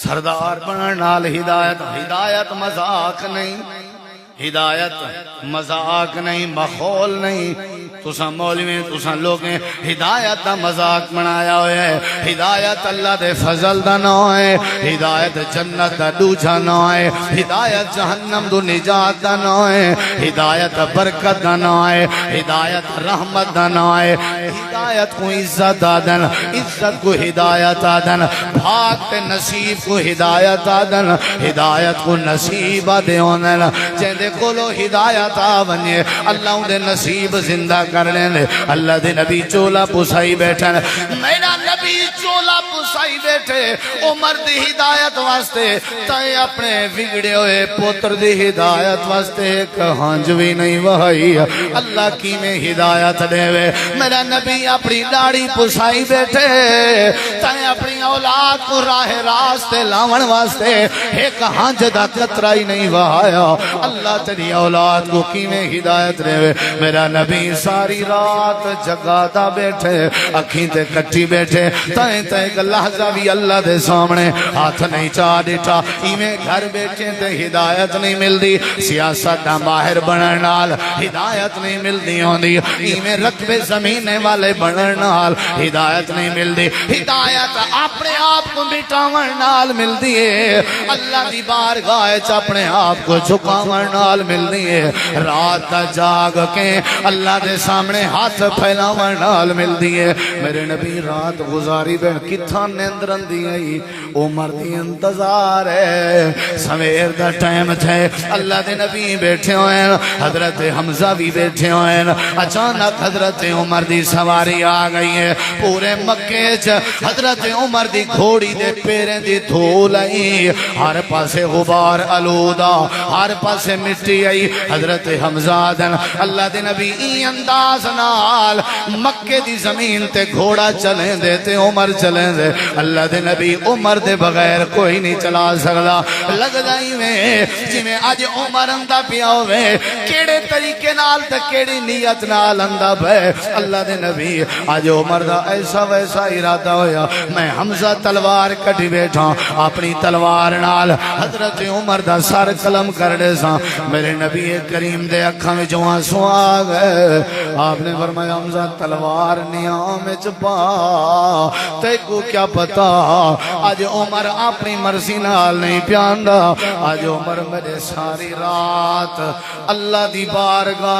سردار بنن نال ہدایت مذاق نہیں ہدایت مذاق نہیں مخول نہیں تساں مولوی تساں لوگیں ہدایت دا مذاق بنایا ہوئے ہے ہدایت اللہ دے فضل دا نام ہے ہدایت جنت دا دوجھا نام ہے ہدایت جہنم دو نجات دا نام ہے ہدایت برکت دا نام ہے ہدایت رحمت دا نام ہے ہدایت کو عزت آدن عزت کو ہدایت آدن بھاگ تے نصیب کو ہدایت آدن ہدایت کو نصیب آدن جہندے کولو ہدایت آونیے اللہ دے نصیب زندہ کر لیں اللہ دے نبی چولا پسائی بیٹھن میرا نبی چولا پسائی بیٹھے عمر دی ہدایت واسطے تے اپنے بگڑے ہوئے پوتر دی ہدایت واسطے کہانج بھی نہیں وہائی اللہ کی میں ہدایت دے وے میرا نبی اپنی داڑھی پسائی بیٹھے تے اپنی اولاد کو راہ راستے لاون واسطے ایک ہانج دا قطرہ ہی نہیں وہایا اللہ تیری اولاد کو کی میں ہدایت دے وے میرا نبی ساری رات جگاتا بیٹھے اکھیں تے کٹھی بیٹھے تائیں تے ایک لحظہ بھی اللہ دے سامنے ہاتھ نہیں چاہ دیتا ایمیں گھر بیٹھے تے ہدایت نہیں مل دی سیاست باہر بنن نال ہدایت نہیں مل دی ہوندی ایمیں رتبے زمینے والے بنن نال ہدایت نہیں مل دی ہدایت اپنے آپ کو مٹاون نال مل دی ہے اللہ دی بارگاہ چ اپنے آپ کو جھکاون نال مل دی ہے رات کا جاگ کے اللہ دے سامنے ہاتھ پھیلاون نال مل دی ہے میرے نبی رات گزاری بین کتھا نیندرن دی آئی عمر دی انتظار ہے سویر دا ٹائم تھے اللہ دے نبی بیٹھے ہوئے حضرت حمزہ بھی بیٹھے ہوئے اچانک حضرت عمر دی سواری آ گئی ہے پورے مکے چ حضرت عمر دی گھوڑی دے پیریں دی دھول آئی ہر پاسے غبار آلودہ ہر پاسے مٹی آئی حضرت حمزہ دن اللہ دے نبی ای انداز نال مکے دی زمین تے گھوڑا چلیں دے تے عمر چلیں دے اللہ دے نبی عمر دے بغیر کوئی نہیں چلا سکتا لگ دائی میں جی میں آج عمر اندہ پیا ہوئے کیڑے طریقے نال تے کیڑی نیت نال اندہ بے اللہ دے نبی آج عمر دا ایسا ویسا ارادہ ہویا میں حمزہ تلوار کٹی بیٹھا اپنی تلوار نال حضرت عمر دا سر قلم کر دے سا میرے نبی کریم دے اکھاں میں جو آنسو آ گئے آپ نے فرمایا حمزہ تلوار نیام چپا تے کو کیا پتا آج عمر اپنی مرضی نال نہیں پیاندا آج عمر میرے ساری رات اللہ دی بارگاہ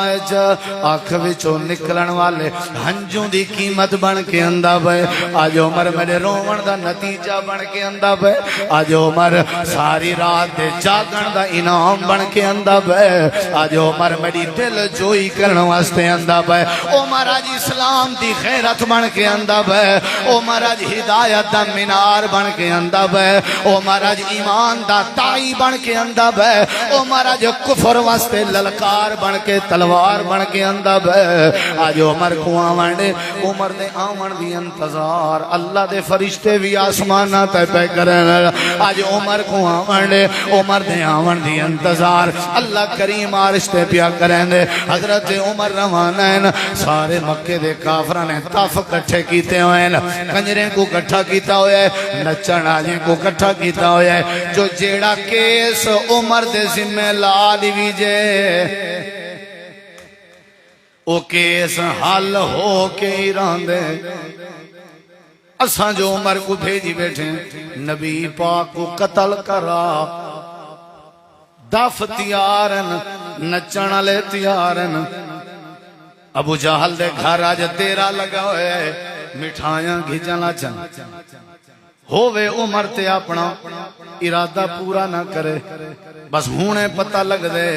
آنکھ وچوں نکلن والے ہنجوں دی قیمت بن کے اندا پے آج عمر میرے روون دا نتیجہ بن کے اندا پے آج عمر ساری رات دے جاگن دا انعام بن کے اندا پے آج عمر میری دل جوئی کرن واسطے اندا پے عمر آج اسلام دی غیرت بن کے اندا پے عمر آج ہدایت دا مینار بن کے اندا پے عمر آج ایمان دا تائی بن کے اندا پے عمر آج کفر واسطے للکار بن کے تلوار بن کے اندا پے آج عمر کو آون دے عمر دے آون دی انتظار اللہ دے فرشتے بھی آسمانہ تے پہ کرن آج عمر کو آون دے عمر دے آون دی انتظار اللہ کریم عرش تے پیا کرن دے حضرت عمر روانہ ہیں سارے مکے دے کافرہ نے تف کٹھے کیتے ہوئے کنجریں کو کٹھا کیتا ہوئے نچن آجیں کو کٹھا کیتا ہوئے جو جیڑا کیس عمر دے ذمہ لا دیجے او کیس حل ہو کے ایران دے اساں جو عمر کو بھیجی بیٹھے نبی پاک کو قتل کرا دف تیارن نچن لے تیارن ابو جہل دے گھر آج تیرا لگا ہوئے مٹھائیاں گھجنا چن ہووے عمر تے اپنا ارادہ پورا نہ کرے بس ہونے پتہ لگ دے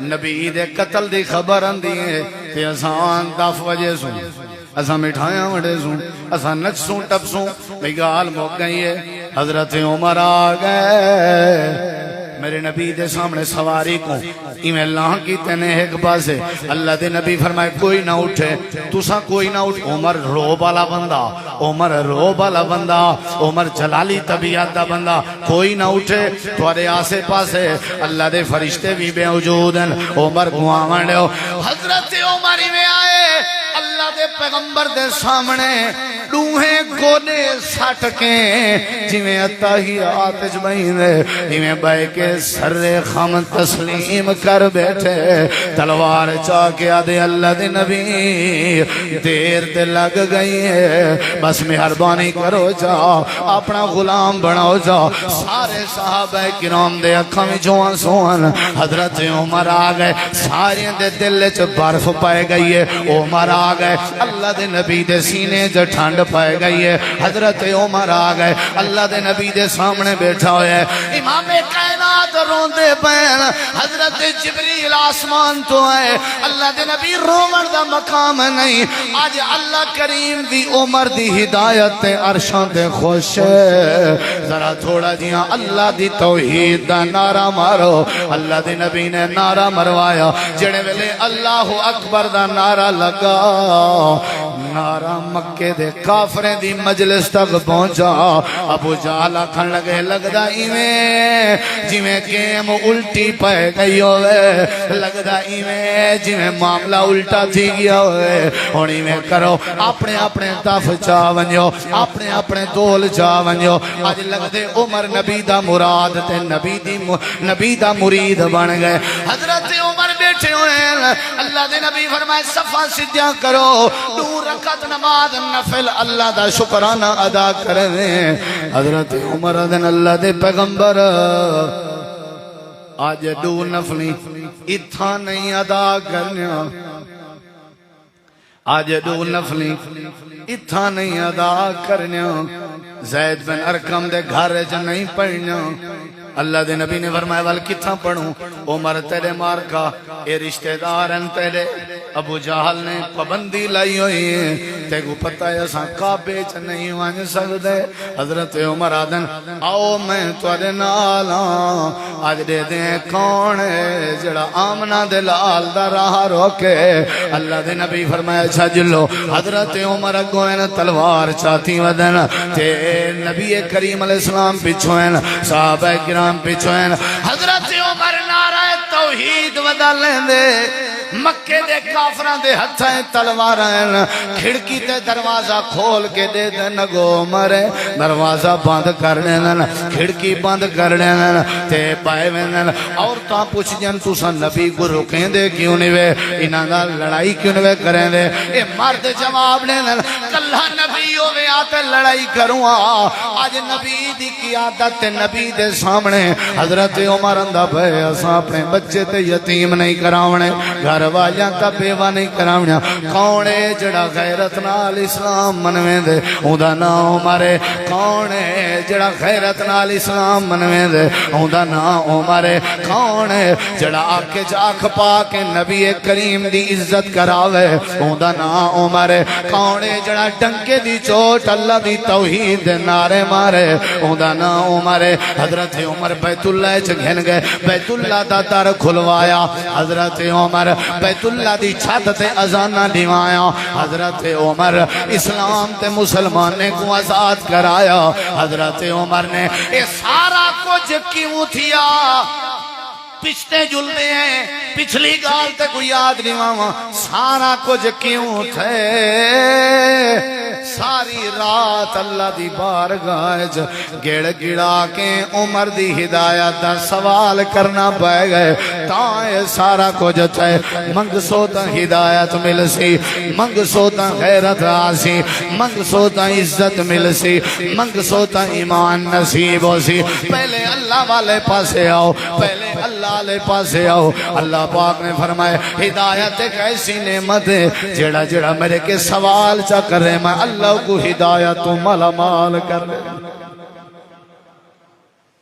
نبی دے قتل دی خبر اندی ہے تے اسان دف وجہ سوں اساں مٹھائیاں وڑے سوں اساں نچ سوں ٹپ سوں گال موک گئی ہے حضرت عمر آ گئے میرے نبی دے سامنے سواری کو ایمیں اللہ کی تینے ایک بازے اللہ دے نبی فرمائے کوئی نہ اٹھے تسا کوئی نہ اٹھ عمر رو بالا بندہ عمر رو بالا بندہ عمر جلالی طبیعت دا بندہ کوئی نہ اٹھے توارے آسے پاسے اللہ دے فرشتے بھی بے وجود ہیں عمر گوامان لے حضرت عمر میں آئے اللہ دے پیغمبر دے سامنے لوہیں گونے سٹ کے جویں اتحیات جمعین دے جویں بے کے سر خم تسلیم کر بیٹھے تلوار چاہ کے آدھے اللہ دے نبی دیر دے لگ گئی ہے بس مہربانی کرو جا اپنا غلام بناو جا سارے صحابہ کرام دے اکھاں میں جوان سوان حضرت عمر آ گئے سارے دے دل چ برف پائے گئی ہے عمر آ گئے اللہ دے نبی دے سینے چ ٹھنڈ پائے گئی ہے. حضرت عمر آ گئے, اللہ دے نبی دے سامنے بیٹھا ہویا ہے. امام کائنات روندے پین, حضرت جبریل آسمان تو آئے. اللہ دے نبی رومن دا مقام نہیں. آج اللہ کریم دی عمر دی ہدایت تے عرشاں تے خوش ہے. ذرا تھوڑا جیاں اللہ دی توحید دا نعرہ مارو. اللہ دے نبی نے نعرہ مروایا جڑے ویلے اللہ اکبر دا نعرہ لگا, نعرہ مکے دے کافریں دی مجلس تک پہنچا. ابو جہل آکھن لگے لگدا ایویں جویں گیم الٹی پے گئی ہوئے, لگدا ایویں جویں معاملہ الٹا تھی گیا ہوئے. ہن ایویں کرو اپنے اپنے تف چا ونجو, اپنے اپنے دول چا ونجو. اج لگدے عمر نبی دا مراد تے نبی دا مرید بن گئے. حضرت عمر بیٹھے ہوئے ہیں, اللہ دے نبی فرمائے صفا سجدہ کرو, 2 رکعت نماز نفل اللہ دا شکرانہ ادا کریں. حضرت عمر دن اللہ دے پیغمبر آج 2 نفلی اتھا نہیں ادا کرنیا, آج 2 نفلی اتھا نہیں ادا کرنیا. زید بن ارقم دے گھر چ نہیں پڑھنا. اللہ دے نبی نے فرمایا وال کتھاں پڑھوں, عمر تیرے مارکا اے رشتہ دار ہیں تیرے. ابو جہل نے پابندی لائی ہوئی ہے, تے کو پتہ ہے اساں کعبے چ نہیں ون سکدے. حضرت عمر آدن آؤ میں تواڈے نال ہاں, اج دے دیں کون ہے جڑا آمنہ دے لال دا راہ روکے. اللہ دے نبی فرمایا اچھا جلو. حضرت عمر اگویں تلوار چاتی ودن تے نبی کریم علیہ السلام پیچھویں, صحابہ کرام پیچھویں. حضرت عمر نعرہ توحید ودا لیندے, مکے دے کافراں دے ہتھیں تلواراں, کھڑکی تے دروازہ کھول کے دے دن گو مرے, دروازہ بند کر دین, کھڑکی بند کر دین تے پائے وین. عورتاں پوچھ جن تساں نبی کو رکیں دے کیوں نہیں وے, انہاں نال لڑائی کیوں نہیں وے کریں دے. اے مرد جواب دے دین کلہ نبی ہوے آتے لڑائی کروں. آج نبی دی قیادت تے نبی دے سامنے حضرت عمر اندا بھائی اساں اپنے بچے تے یتیم نہیں کراونے, گھر والیاں تا بیوہ نہیں کراونا. کون ہے جڑا غیرت نال اسلام منویں دے, اوندا نام عمر ہے. کون ہے جڑا غیرت نال اسلام منویں دے, اوندا نام عمر ہے. کون ہے جڑا آکے چاک پا کے نبی کریم دی عزت کراوے, اوندا نام عمر ہے. کون ہے جڑا ڈنکے دی چوٹ اللہ دی توحید دے نعرے مارے, اوندا نام عمر ہے. حضرت عمر بیت اللہ چ گھن گئے, بیت اللہ دا در کھلوایا. حضرت عمر بیت اللہ دی چھت تے اذانہ دیوایا. حضرت عمر اسلام تے مسلمانے کو آزاد کرایا. حضرت عمر نے اے سارا کچھ کیوں تھیا, پچھتے جلدے ہیں, پچھلی گال تے کوئی یاد نہیں ماما, سارا کچھ کیوں تھے. ساری رات اللہ دی بارگاہ گڑ گڑا کے عمر دی ہدایت دا سوال کرنا پائے گئے. تائیں سارا کچھ تھے, منگ سوتا ہدایت مل سی, منگ سوتا غیرت آسی, منگ سوتا عزت مل سی, منگ سوتا ایمان نصیب ہو سی. پہلے اللہ والے پاسے آؤ, پہلے اللہ والے پاسے آؤ. اللہ پاک نے فرمائے ہدایت ایک ایسی نعمت ہے جڑا جڑا میرے کے سوال چا کر رہے, میں اللہ کو ہدایت مالا مال کر رہے.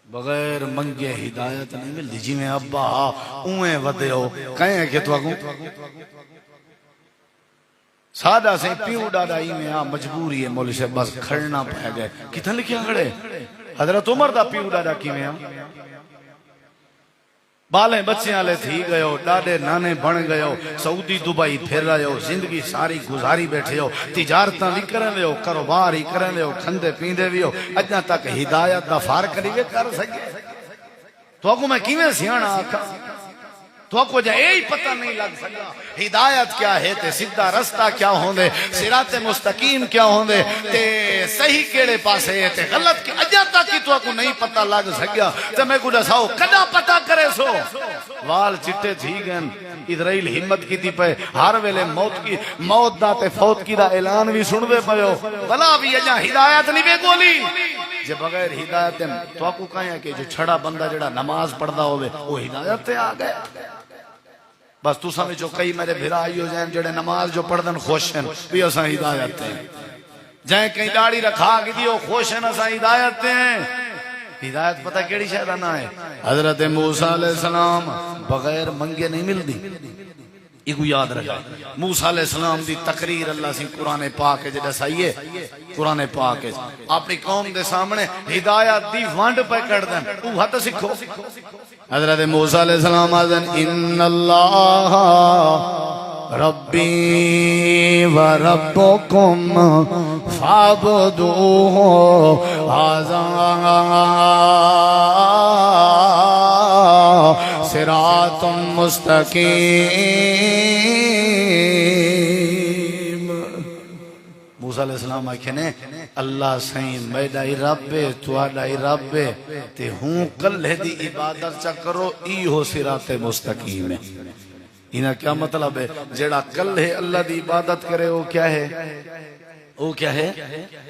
بغیر منگے ہدایت نہیں ملتی. جی میں ابا اویں ودے ہو کہیں کہ تو اگوں سادہ سے پیوں ڈاڈا ہی میں مجبوری ہے مولی سے بس کھڑنا پہ گئے. کتنا لکھیا کھڑے حضرت عمر دا پیوں ڈاڈا کی میں بالیں بچے آلے تھی گئے ہو, ڈاڈے نانے بن گئے ہو, سعودی دبئی پھر رہے ہو, زندگی ساری گزاری بیٹھے ہو, تجارتاں بھی کریں دے ہو, کاروبار ہی کریں دے ہو, کھندے پیندے بھی ہو, اجنا تک ہدایت دا فار کریے کر سکے. تو اگو میں کیویں سیانا آکھا, تو کو جا یہی پتہ نہیں لگ سکا ہدایت کیا ہے, تے سیدھا رستہ کیا ہوندے, صراط مستقیم کیا ہوندے, تے صحیح کیڑے پاسے ہے, تے غلط کی اجا تک کی تو کو نہیں پتہ لگ سکیا. تے میں کو دساؤ کدا پتہ کرے سو وال چٹے تھی گئے. اسرائیل ہمت کی تھی پہ ہر ویلے موت دا تے فوت کی دا اعلان بھی سن دے پہو, بلا بھی اجا ہدایت نہیں بے گولی. جے بغیر ہدایت تو آپ کو کہیں کہ جو چھڑا بندہ جڑا نماز پڑھدا ہوئے وہ ہدایت تے آ گئے. بس تو سمجھو کئی میرے بھرائی ہو جائیں جڑے نماز جو پڑھ دن خوش ہیں بھی اساں ہدایت ہیں. جائیں کہیں داڑھی رکھا کی دیو خوش ہیں نسا ہدایت ہیں ہدایت پتہ کیڑی شہدہ نہ ہے حضرت موسیٰ علیہ السلام بغیر منگے نہیں مل دی ایک یاد رکھا موسیٰ علیہ السلام دی تقریر اللہ سے قرآن پاک ہے جڑا صحیح ہے قرآن پاک ہے اپنی قوم دے سامنے ہدایت دی وانڈ پہ کر دیں وہ ہاتھ سکھو حضرت موسیٰ علیہ السلام آدھن ان اللہ ربی و ربکم فعبدوہ ھذا صراط مستقیم موسیٰ علیہ السلام آکھنے اللہ سائیں میڈائی رب تواڈائی رب تے ہوں کلے دی عبادت چا کرو ای ہو صراط مستقیم ہے انہاں کیا مطلب ہے جیڑا کلے اللہ دی عبادت کرے وہ کیا ہے وہ کیا ہے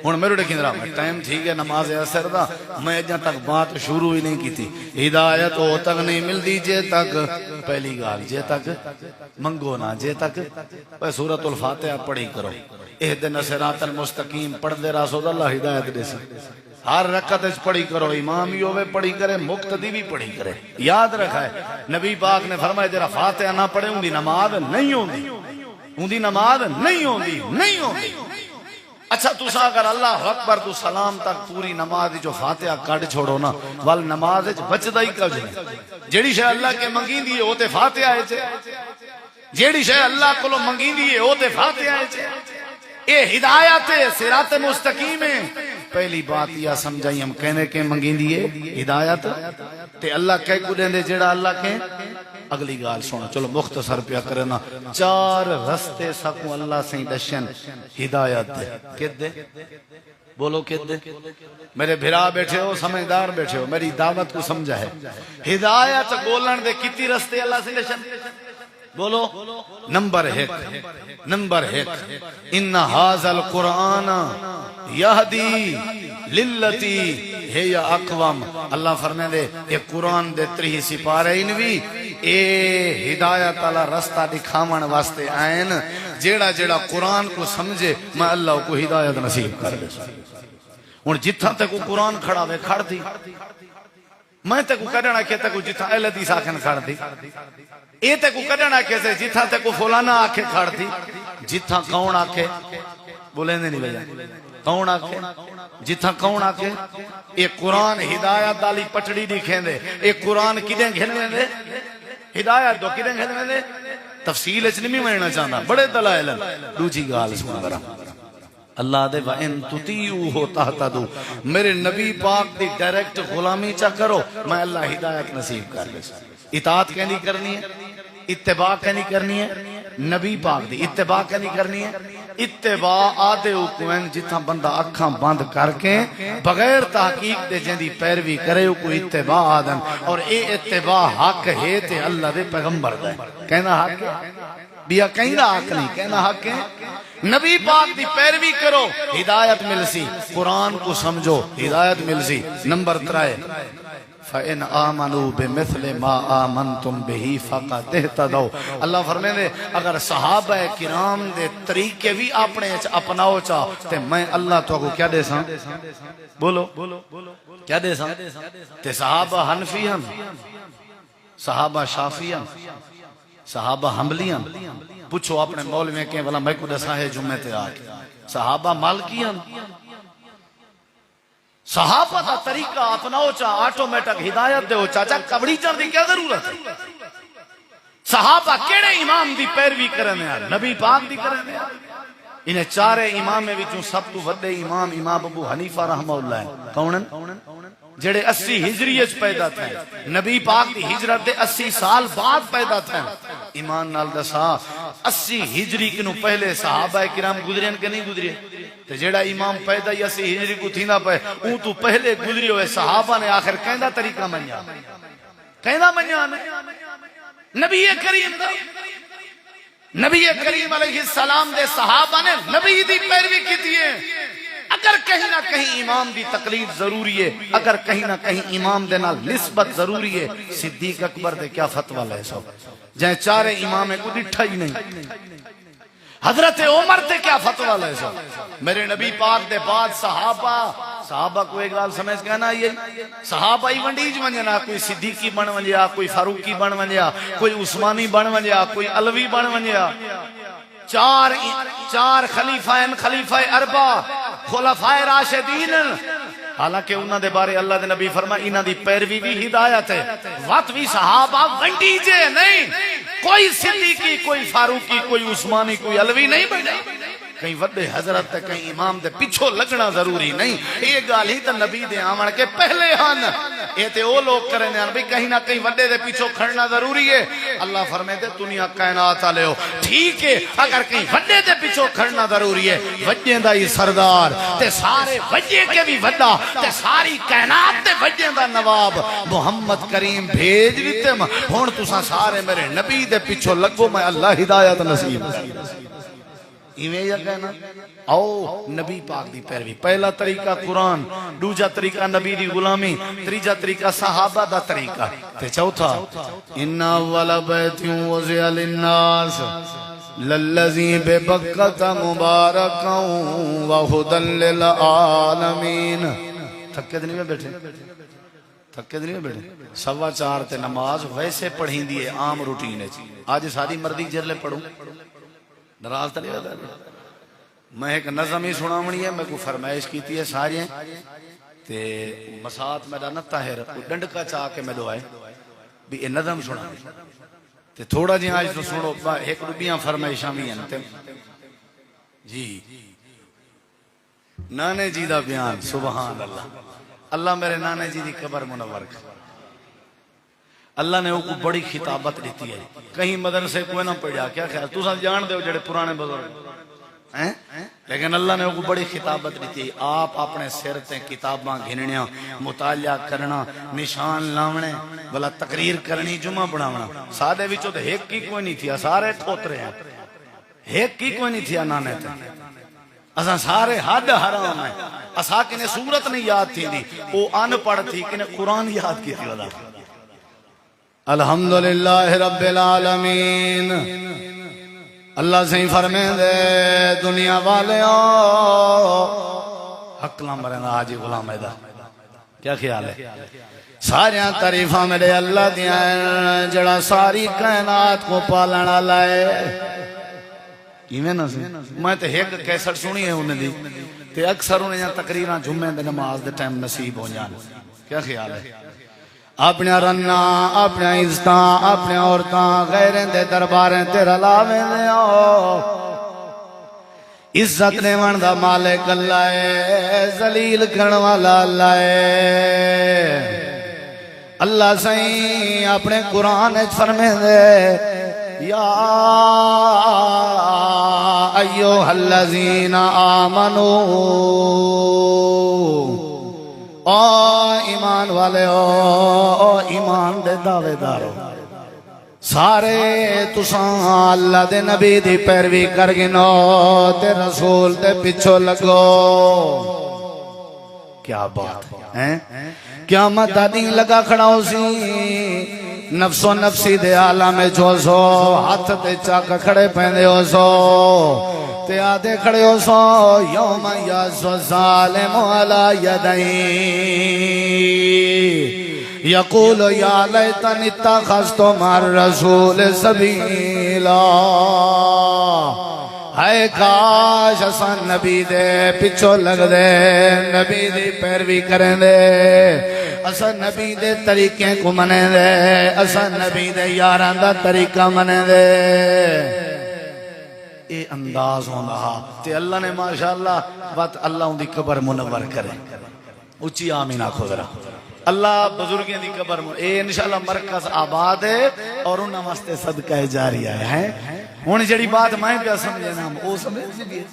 ہن میرے ڈکھیں رہا ٹائم ٹھیک ہے نماز عصر دا میں اجاں تک بات شروع ہی نہیں کی تھی ہدایت او تک نہیں ملدی جے تک پہلی گال جے تک منگو نہ جے تک سورۃ الفاتحہ پڑھی کرو اہدنا الصراط المستقیم پڑھ دے رسول اللہ ہدایت دے سی ہر رکعت وچ پڑھی کرو امام ہی ہوے پڑھی کرے مقتدی بھی پڑھی کرے یاد رکھا ہے نبی پاک نے فرمایا جڑا فاتحہ نہ پڑھے اون دی نماز نہیں ہوندی اون دی نماز نہیں ہوندی اچھا تسا اگر اللہ اکبر تو سلام تک پوری نماز جو فاتحہ کڈ چھوڑو نا ول نماز وچ بچدا ہی کچھ نہیں جیڑی شے اللہ کے منگیندی ہے او تے فاتحہ ہے جیڑی شے اللہ کولو منگیندی ہے او تے فاتحہ ہے اے ہدایت صراط مستقیم ہے پہلی بات یہ سمجھائی ہم کہنے کے منگین دیئے ہدایت تے اللہ کہہ کو دیں دے جیڑا اللہ کے اگلی گال سونا چلو مختصر پیا کرنا چار رستے سکوں اللہ سے دشن ہدایت دے کت دے بولو کت دے میرے بھرا بیٹھے ہو سمجھدار بیٹھے ہو میری دعوت کو سمجھا ہے ہدایت بولن دے کتی رستے اللہ سے دشن بولو نمبر ایک ان ھذا القرآن یہدی للتی ہے یا اقوام اللہ فرمائے دے یہ قرآن دے 3 سپارے انوی اے ہدایت اللہ رستہ دکھامن واسطے آئین جیڑا جیڑا قرآن کو سمجھے میں اللہ کو ہدایت نصیب کر دے اور جتھا تک قرآن کھڑا وے کھڑ دی میں تک کڈنا کہ تک جتھا اہل حدیث آکھن کھڑ دی اے تک کڈنا کہ جتھا تک فلانا آکھے کھڑ دی جتھا کون آکھے بولیں دے نہیں بھیا کون آکھے جتھا کون آکھے اے قرآن ہدایت دالی پٹڑی دکھیں دے اے قرآن کدیں گھنویں دے ہدایت دو کدیں گھنویں دے تفصیل اچ نہیں میں چاہتا بڑے دلائل دوجی گال سن برا اللہ دے وَإِن تُطِيعُوهُ تَهْتَدُوا میرے نبی پاک دی ڈائریکٹ غلامی چا کرو میں اللہ ہدایت نصیب کر لے اطاعت کہنی کرنی ہے اتباع کہنی کرنی ہے نبی پاک دی اتباع کہنی کرنی ہے اتباع آدھے حکوین جتھا بندہ اکھاں بند کر کے بغیر تحقیق دے جن دی پیروی کرے کو اتباع آدن اور اے اتباع حق ہے تے اللہ دے پیغمبر دے کہنا حق ہے بیا کہنا حق نہیں کہنا حق ہے نبی پاک دی پیروی کرو ہدایت مل سی قرآن کو سمجھو ہدایت مل سی نمبر 3 فَإِنْ آمَنُوا بِمِثْلِ مَا آمَنْتُمْ بِهِ فَقَدْ اهْتَدَوْا اللہ فرمائے دے اگر صحابہ کرام دے طریقے بھی اپنے اپناؤ چاہ تے میں اللہ تو کو کیا دے ساں بولو کیا دے ساں تے صحابہ حنفی ہم صحابہ شافی ہم صحابہ حنبلی ہم پوچھو اپنے مولوی کہ بھلا میں کو دسا ہے جمعے تے آ کے صحابہ مالکی ہم صحابہ دا طریقہ اپناؤ چا آٹومیٹک ہدایت دے ہو چاچا کبڑی چڑھ دی کیا ضرورت ہے صحابہ کیڑے امام دی پیروی کرنے ہیں نبی پاک دی کرنے ہیں انہیں 4 امام میں وچوں سب تو وڈے امام امام ابو حنیفہ رحمہ اللہ ہے کونن جڑے 80 ہجری اچ پیدا تھے نبی پاک دی ہجرت دے 80 سال بعد پیدا تھے ایمان نال دسا 80 ہجری کنو پہلے صحابہ کرام گزرین کہ نہیں گزرے تے جڑا امام پیدا 80 ہجری کو تھی نہ پے اون تو پہلے گزری ہوئے صحابہ نے آخر کیندا طریقہ منیا نبی کریم علیہ السلام دے صحابہ نے نبی دی پیروی کی تھی اگر کہیں نہ کہیں امام دی تقلید ضروری ہے اگر کہیں نہ کہیں امام دے نال نسبت ضروری ہے صدیق اکبر دے کیا فتوہ لے سو جائیں 4 امام کو ڈٹھا ہی نہیں حضرت عمر تے کیا فتویٰ لے سو میرے نبی پاک دے بعد صحابہ کو ایک گال سمجھ کہنا یہ صحابہ ہی ونڈیج ونجنا کوئی صدیقی بن ونجیا کوئی فاروقی بن ونجیا کوئی عثمانی بن ونجیا کوئی علوی بن ونجیا چار خلیفہ اربع خلفائے راشدین حالانکہ انہاں دے بارے اللہ دے نبی فرمائے انہاں دی پیروی بھی ہدایت ہے وقت بھی صحابہ ونڈیجے نہیں کوئی صدیقی کوئی فاروقی کوئی عثمانی کوئی علوی نہیں بنا کہیں وڈے حضرت تے کہیں امام دے پیچھو لگنا ضروری نہیں یہ گال ہی تو نبی دے آمن کے پہلے ہن یہ تے او لوگ کریں ہیں بھی کہیں نہ کہیں وڈے دے پیچھو کھڑنا ضروری ہے اللہ فرمائے دے دنیا کائنات والے ہو ٹھیک ہے اگر کہیں وڈے دے پیچھو کھڑنا ضروری ہے وجے دا ہی سردار تے سارے وجے کے بھی وڈا تے ساری کائنات تے وجے دا نواب محمد کریم بھیج دیتے ہن تساں سارے میرے نبی دے پیچھو لگو میں اللہ ہدایت نصیب ایویں یا کہنا او نبی پاک دی پیروی پہلا طریقہ قرآن دوجا طریقہ نبی دی غلامی تیجا طریقہ صحابہ دا طریقہ تے چوتھا ان اول بیت وضع للناس للذی ببکۃ مبارکا وہدی للعالمین تھکے نہیں بیٹھے تھکے نہیں بیٹھے 4:15 تے نماز ویسے پڑھیں دی ہے عام روٹین ہے آج ساری مردی جرلے پڑھوں ناراض تو نہیں ہوتا میں ایک نظم ہی سناونی ہے میں کو فرمائش کیتی ہے سارے تے مسات میرا نہ طاہر ڈنڈکا چاہ کے میں دعائے بھی یہ نظم سنا تے تھوڑا جی آج تو سنو ایک روپیاں فرمائشاں بھی ہیں جی نانے جی دا بیان سبحان اللہ اللہ میرے نانے جی دی قبر منور کر اللہ نے وہ بڑی خطابت دیتی ہے کہیں مدرسے کوئی نہ پڑھا کیا خیال تو سب جان دے ہو جڑے پرانے بزرگ لیکن اللہ نے وہ بڑی خطابت دیتی ہے آپ اپنے سر تے کتاباں گھننیاں مطالعہ کرنا نشان لاونے بلا تقریر کرنی جمعہ بناونا سادے وچوں تے ایک کی کوئی نہیں تھیا سارے ٹھوترے ہیں ایک کی کوئی نہیں تھیا نانے تے اساں سارے حد حرام ہیں اساں کنے سورت نہیں یاد تھی دی او ان پڑھ تھی کنے قرآن یاد کی تھی ودا الحمدللہ رب العالمین اللہ سے فرمے دے دنیا والے حق لامبرے نا آجی غلام ایدہ کیا خیال ہے ساریاں تعریفاں میرے اللہ دیا جڑا ساری کائنات کو پالنا لائے ایویں نہ سی میں تے ایک کیسٹ سنی ہے انہیں دی تے اکثر انہیں یہاں تقریراں جمعے دے نماز دے ٹائم نصیب ہو جان کیا خیال ہے اپنے رنہ اپنے عزتاں اپنے عورتاں غیریں دے درباریں تیرا لاویں دے عزت نے وندہ مالک اللہ ہے ذلیل کرن والا اللہ ہے اللہ سائیں اپنے قرآن فرمے دے یا ایوہ الذین آمنوا او ایمان والے او ایمان دے دعوے دارو سارے تساں اللہ دے نبی دی پیروی کر گنو تے رسول دے پچھو لگو کیا بات ہے قیامت دا دین لگا کھڑا ہو سی نفس و نفسی دے عالم جو سو ہاتھ تے چاک کھڑے پہنے ہو سو تے آدھے کھڑے ہو سو یوم یاسو ظالم علی یدین یقول یا لیتن اتخذت مع الرسول سبیلا ہے کاش اساں نبی دے پچھو لگ دے نبی دی پیروی کریں دے اساں نبی دے طریقے کو منے دے اساں نبی دے یاران دا طریقہ منے دے اے انداز ہوندہ تے اللہ نے ماشاءاللہ بات اللہ ان دی قبر منور کرے اچھی آمین آکھو ذرا اللہ بزرگیں دی قبر منور اے انشاءاللہ مرکز آباد ہے اور انہاں واسطے صدقہ جاری آئے ہیں ہونی جڑی بات میں پہ سمجھے نا وہ سمجھے بھی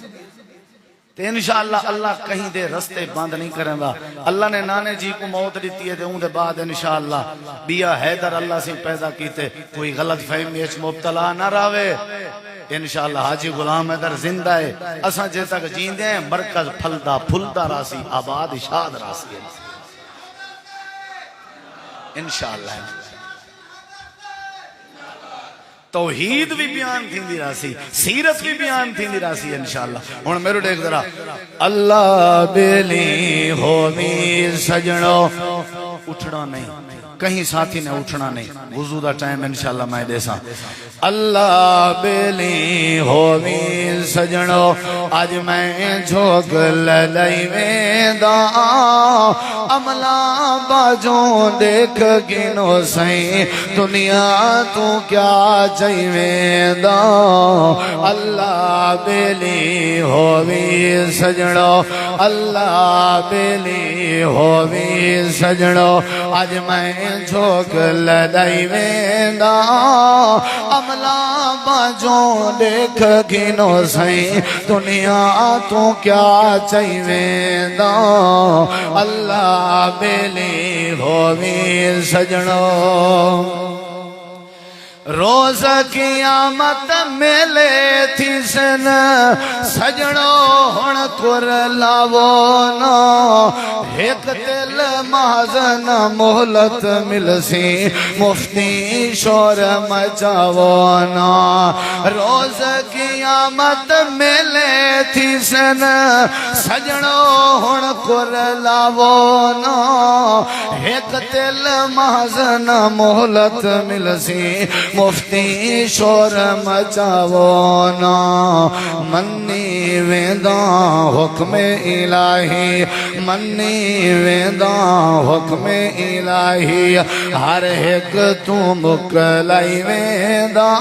تے انشاءاللہ اللہ کہیں دے رستے بند نہیں کریں گا اللہ نے نانے جی کو موت دیتی ہے تے ان دے بعد انشاءاللہ بیا حیدر اللہ سے پیدا کیتے کوئی غلط فہمی اچ مبتلا نہ راوے انشاءاللہ حاجی غلام حیدر زندہ ہے اساں جے تک جیندے ہیں مرکز پھلدا پھلدا راسی آباد اشاد راسی ہے انشاءاللہ توحید بھی بیان تھی دی راسی سیرت بھی بیان تھی دی راسی انشاءاللہ ہن میرے دیکھ ذرا اللہ بیلی ہووی سجنو اٹھنا نہیں کہیں ساتھی نے اٹھنا نہیں وضو دا ٹائم انشاءاللہ میں دیسا اللہ بیلی ہووی سجنو آج میں جھوک للائی ویندہ عملہ باجوں دیکھ گنو سائیں دنیا تو کیا چاہی ویندہ اللہ بیلی ہووی سجنو اللہ بیلی ہووی سجنو آج میں جھوک للائی ویندہ عملہ باجوں دیکھ گنو سائیں دنیا تو کیا چاہی ویندہ اللہ بیلی ہووی سجنو روز قیامت ملے تھی سن سجنو ہن کر لاونا ایک دل محضن محلت ملسی مفتی شور مچاونا روز قیامت ملے تھی سن سجنو ہن کر لاونا ایک دل محضن محلت ملسی مفتی شور مچاونا منی وینداں حکم الہی منی وینداں حکم الہی ہر ایک تو مکلائی وینداں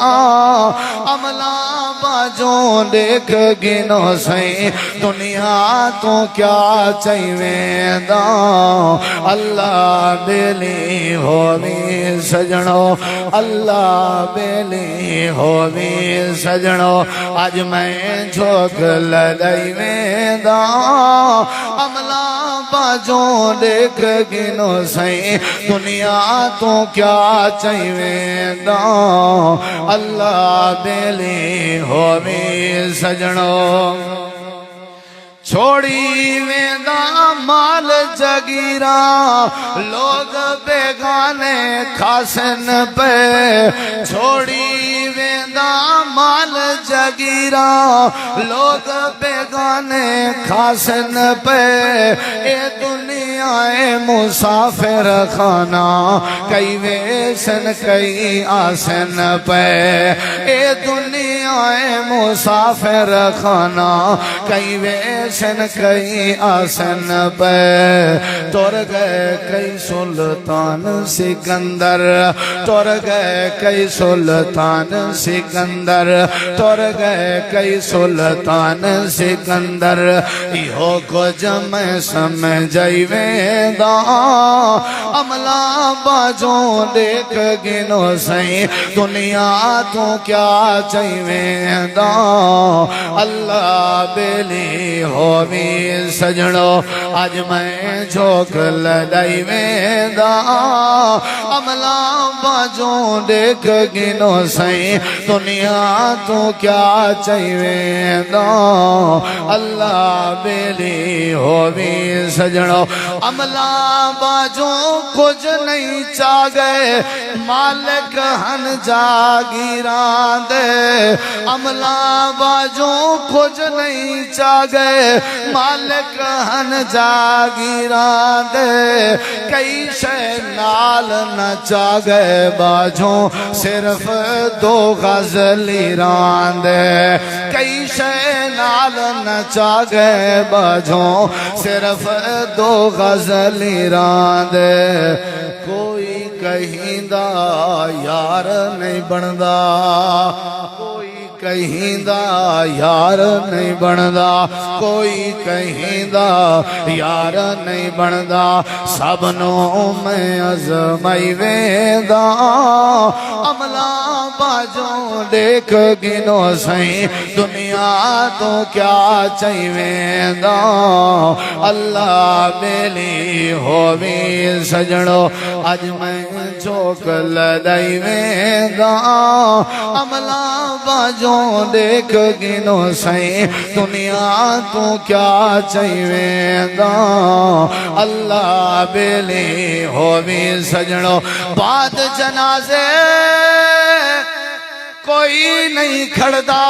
عملہ باجوں دیکھ گنو سائیں دنیا تو کیا چاہی وینداں اللہ بیلی ہووی سجنو اللہ بیلی ہووی سجنو آج میں جھوک للائی ویندہ عملہ باجوں دیکھ گنو سائیں دنیا تو کیا چاہی ویندہ اللہ بیلی ہووی سجنو چھوڑی ویندہ مال جگیرہ لوگ بیگانے کھاسن پہ چھوڑی ویندہ مال جگیرہ لوگ بیگانے کھاسن پہ اے دنیا مسافر خانہ کئی ویسن کئی آسن پہ اے دنیا مسافر خانہ کئی ویسن کئی آسن پہ تور گئے کئی سلطان سکندر تور گئے کئی سلطان سکندر تور گئے کئی سلطان سکندر یہو کو جمع سمجھائی ویندہ عملہ باجوں دیکھ گنو سائیں دنیا تو کیا چاہی ویندہ اللہ بیلی ہووی سجنو آج میں جھوک للائی ویندہ عملہ باجوں دیکھ گنو سائیں دنیا تو کیا چاہی ویندہ اللہ بیلی ہووی سجنو عملہ باجوں کچھ نہیں چاہ گئے مالک ہن جاگیران دے عملہ باجوں کچھ نہیں چاہ گئے مالک ہن جاگیران دے کئی شے نال نہ چاہ گئے باجوں صرف دو غزلی ران دے کئی شے نال نہ چاہ گئے باجوں صرف دو غزلی ران دے کوئی کہیں دا یار نہیں بندا کوئی کہیں دا یار نہیں بندا کوئی کہیں دا یار نہیں بندا سبنوں میں ازمائی ویندہ عملہ باجوں دیکھ گنو سائیں دنیا تو کیا چاہی ویندہ اللہ بیلی ہووی سجنو آج میں جھوک للائی ویندہ عملہ باجوں دیکھ گنو سائیں دنیا تو کیا چاہی ویندہ اللہ بیلی ہووی سجنو بعد جنازے کوئی نہیں کھڑدا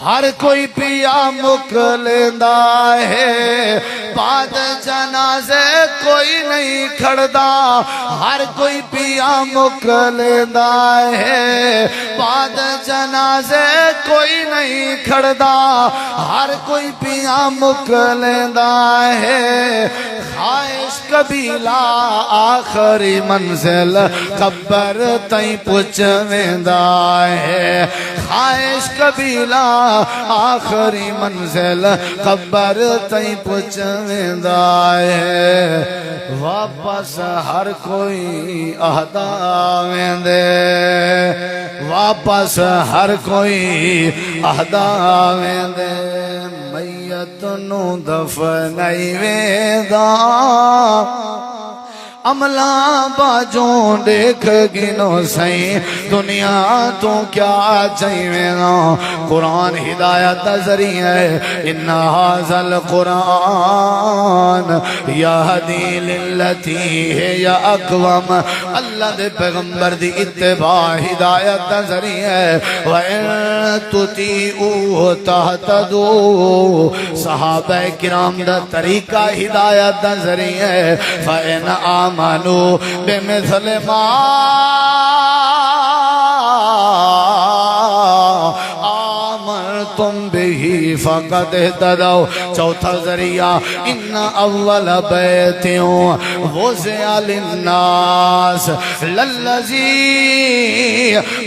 ہر کوئی پیا مک لیندا ہے بعد جنازے کوئی نہیں کھڑدا ہر کوئی پیا مک لیندا ہے بعد جنازے کوئی نہیں کھڑدا ہر کوئی پیا مک لیندا ہے خواہش قبیلہ آخری منزل قبر تائیں پہنچ ویندا ہے خواہش قبیلہ آخری منزل قبر تائیں پہنچ ویندا ہے واپس ہر کوئی اہدا ویندے واپس ہر کوئی اہدا ویندے میت نو دفنائی ویندا عملہ باجوں دیکھ گنو سائیں دنیا تو کیا چاہیے نا قرآن ہدایت ذریعہ ہے ان ھذا القرآن یہدی للتی ہے یا اقوام اللہ دے پیغمبر دی اتباع ہدایت ذریعہ ہے وَإِن تُطِيعُوهُ تَهْتَدُوا صحابہ کرام دا طریقہ ہدایت ذریعہ ہے فَإِنْ آمنوا بمثل ما آمنتم به فقد اهتدوا چوتھا ذریعہ ان اول بیت وضع للناس للذی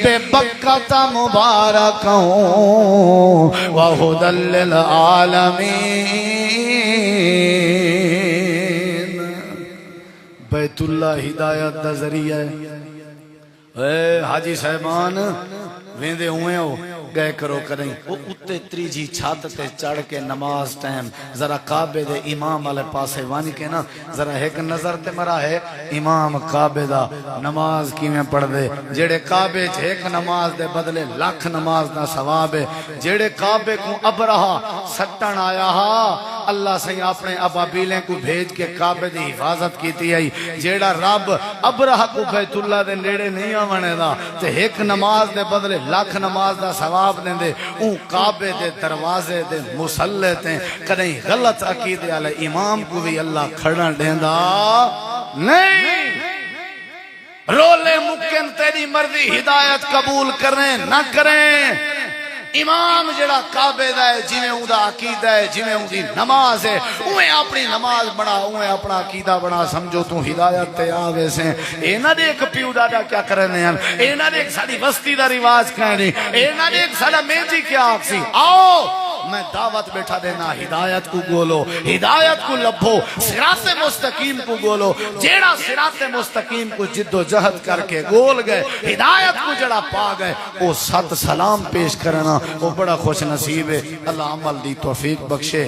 ببکۃ مبارکا وہدی للعالمین بیت اللہ ہدایت دا ذریعہ ہے اے حاجی صاحبان ویندے ہوئے ہو گئے کرو کریں وہ اتے تریجی چھات تے چڑھ کے نماز ٹائم ذرا کعبے دے امام والے پاسے وانی کے نا ذرا ایک نظر تے مرا ہے امام کعبے دا نماز کیویں پڑھ دے جیڑے کعبے چ ایک نماز دے بدلے لاکھ نماز دا ثواب ہے جیڑے کعبے کو ابرہا سٹن آیا ہا اللہ سے اپنے ابابیلیں کو بھیج کے کعبے دی حفاظت کیتی آئی جیڑا رب ابرہا کو بیت اللہ دے نیڑے نہیں آونے دا تے ایک نماز دے بدلے لاکھ نماز دا ثواب دیں دے اون کعبے دے دروازے دے مسلح تے کدیں غلط عقیدے والے امام کو بھی اللہ کھڑا دیندا نہیں رولے ممکن تیری مرضی ہدایت قبول کریں نہ کریں امام جڑا کعبے دا ہے جنہیں اون دا عقیدہ ہے جنہیں اون دی نماز ہے اوہیں اپنی نماز بنا اوہیں اپنا عقیدہ بنا سمجھو تو ہدایت تے آوے سے اے نہ دیکھ پیو دادا کیا کرنے ہیں اے نہ دیکھ ساڑی بستی دا رواج کہنے اے نہ دیکھ ساڑا میجی کیا آکسی آؤ میں دعوت بیٹھا دینا ہدایت کو گولو ہدایت کو لبھو صراط مستقیم کو گولو جیڑا صراط مستقیم کو جد و جہد کر کے گول گئے ہدایت کو جڑا پا گئے وہ ست سلام پیش کرنا وہ بڑا خوش نصیب ہے اللہ عمل دی توفیق بخشے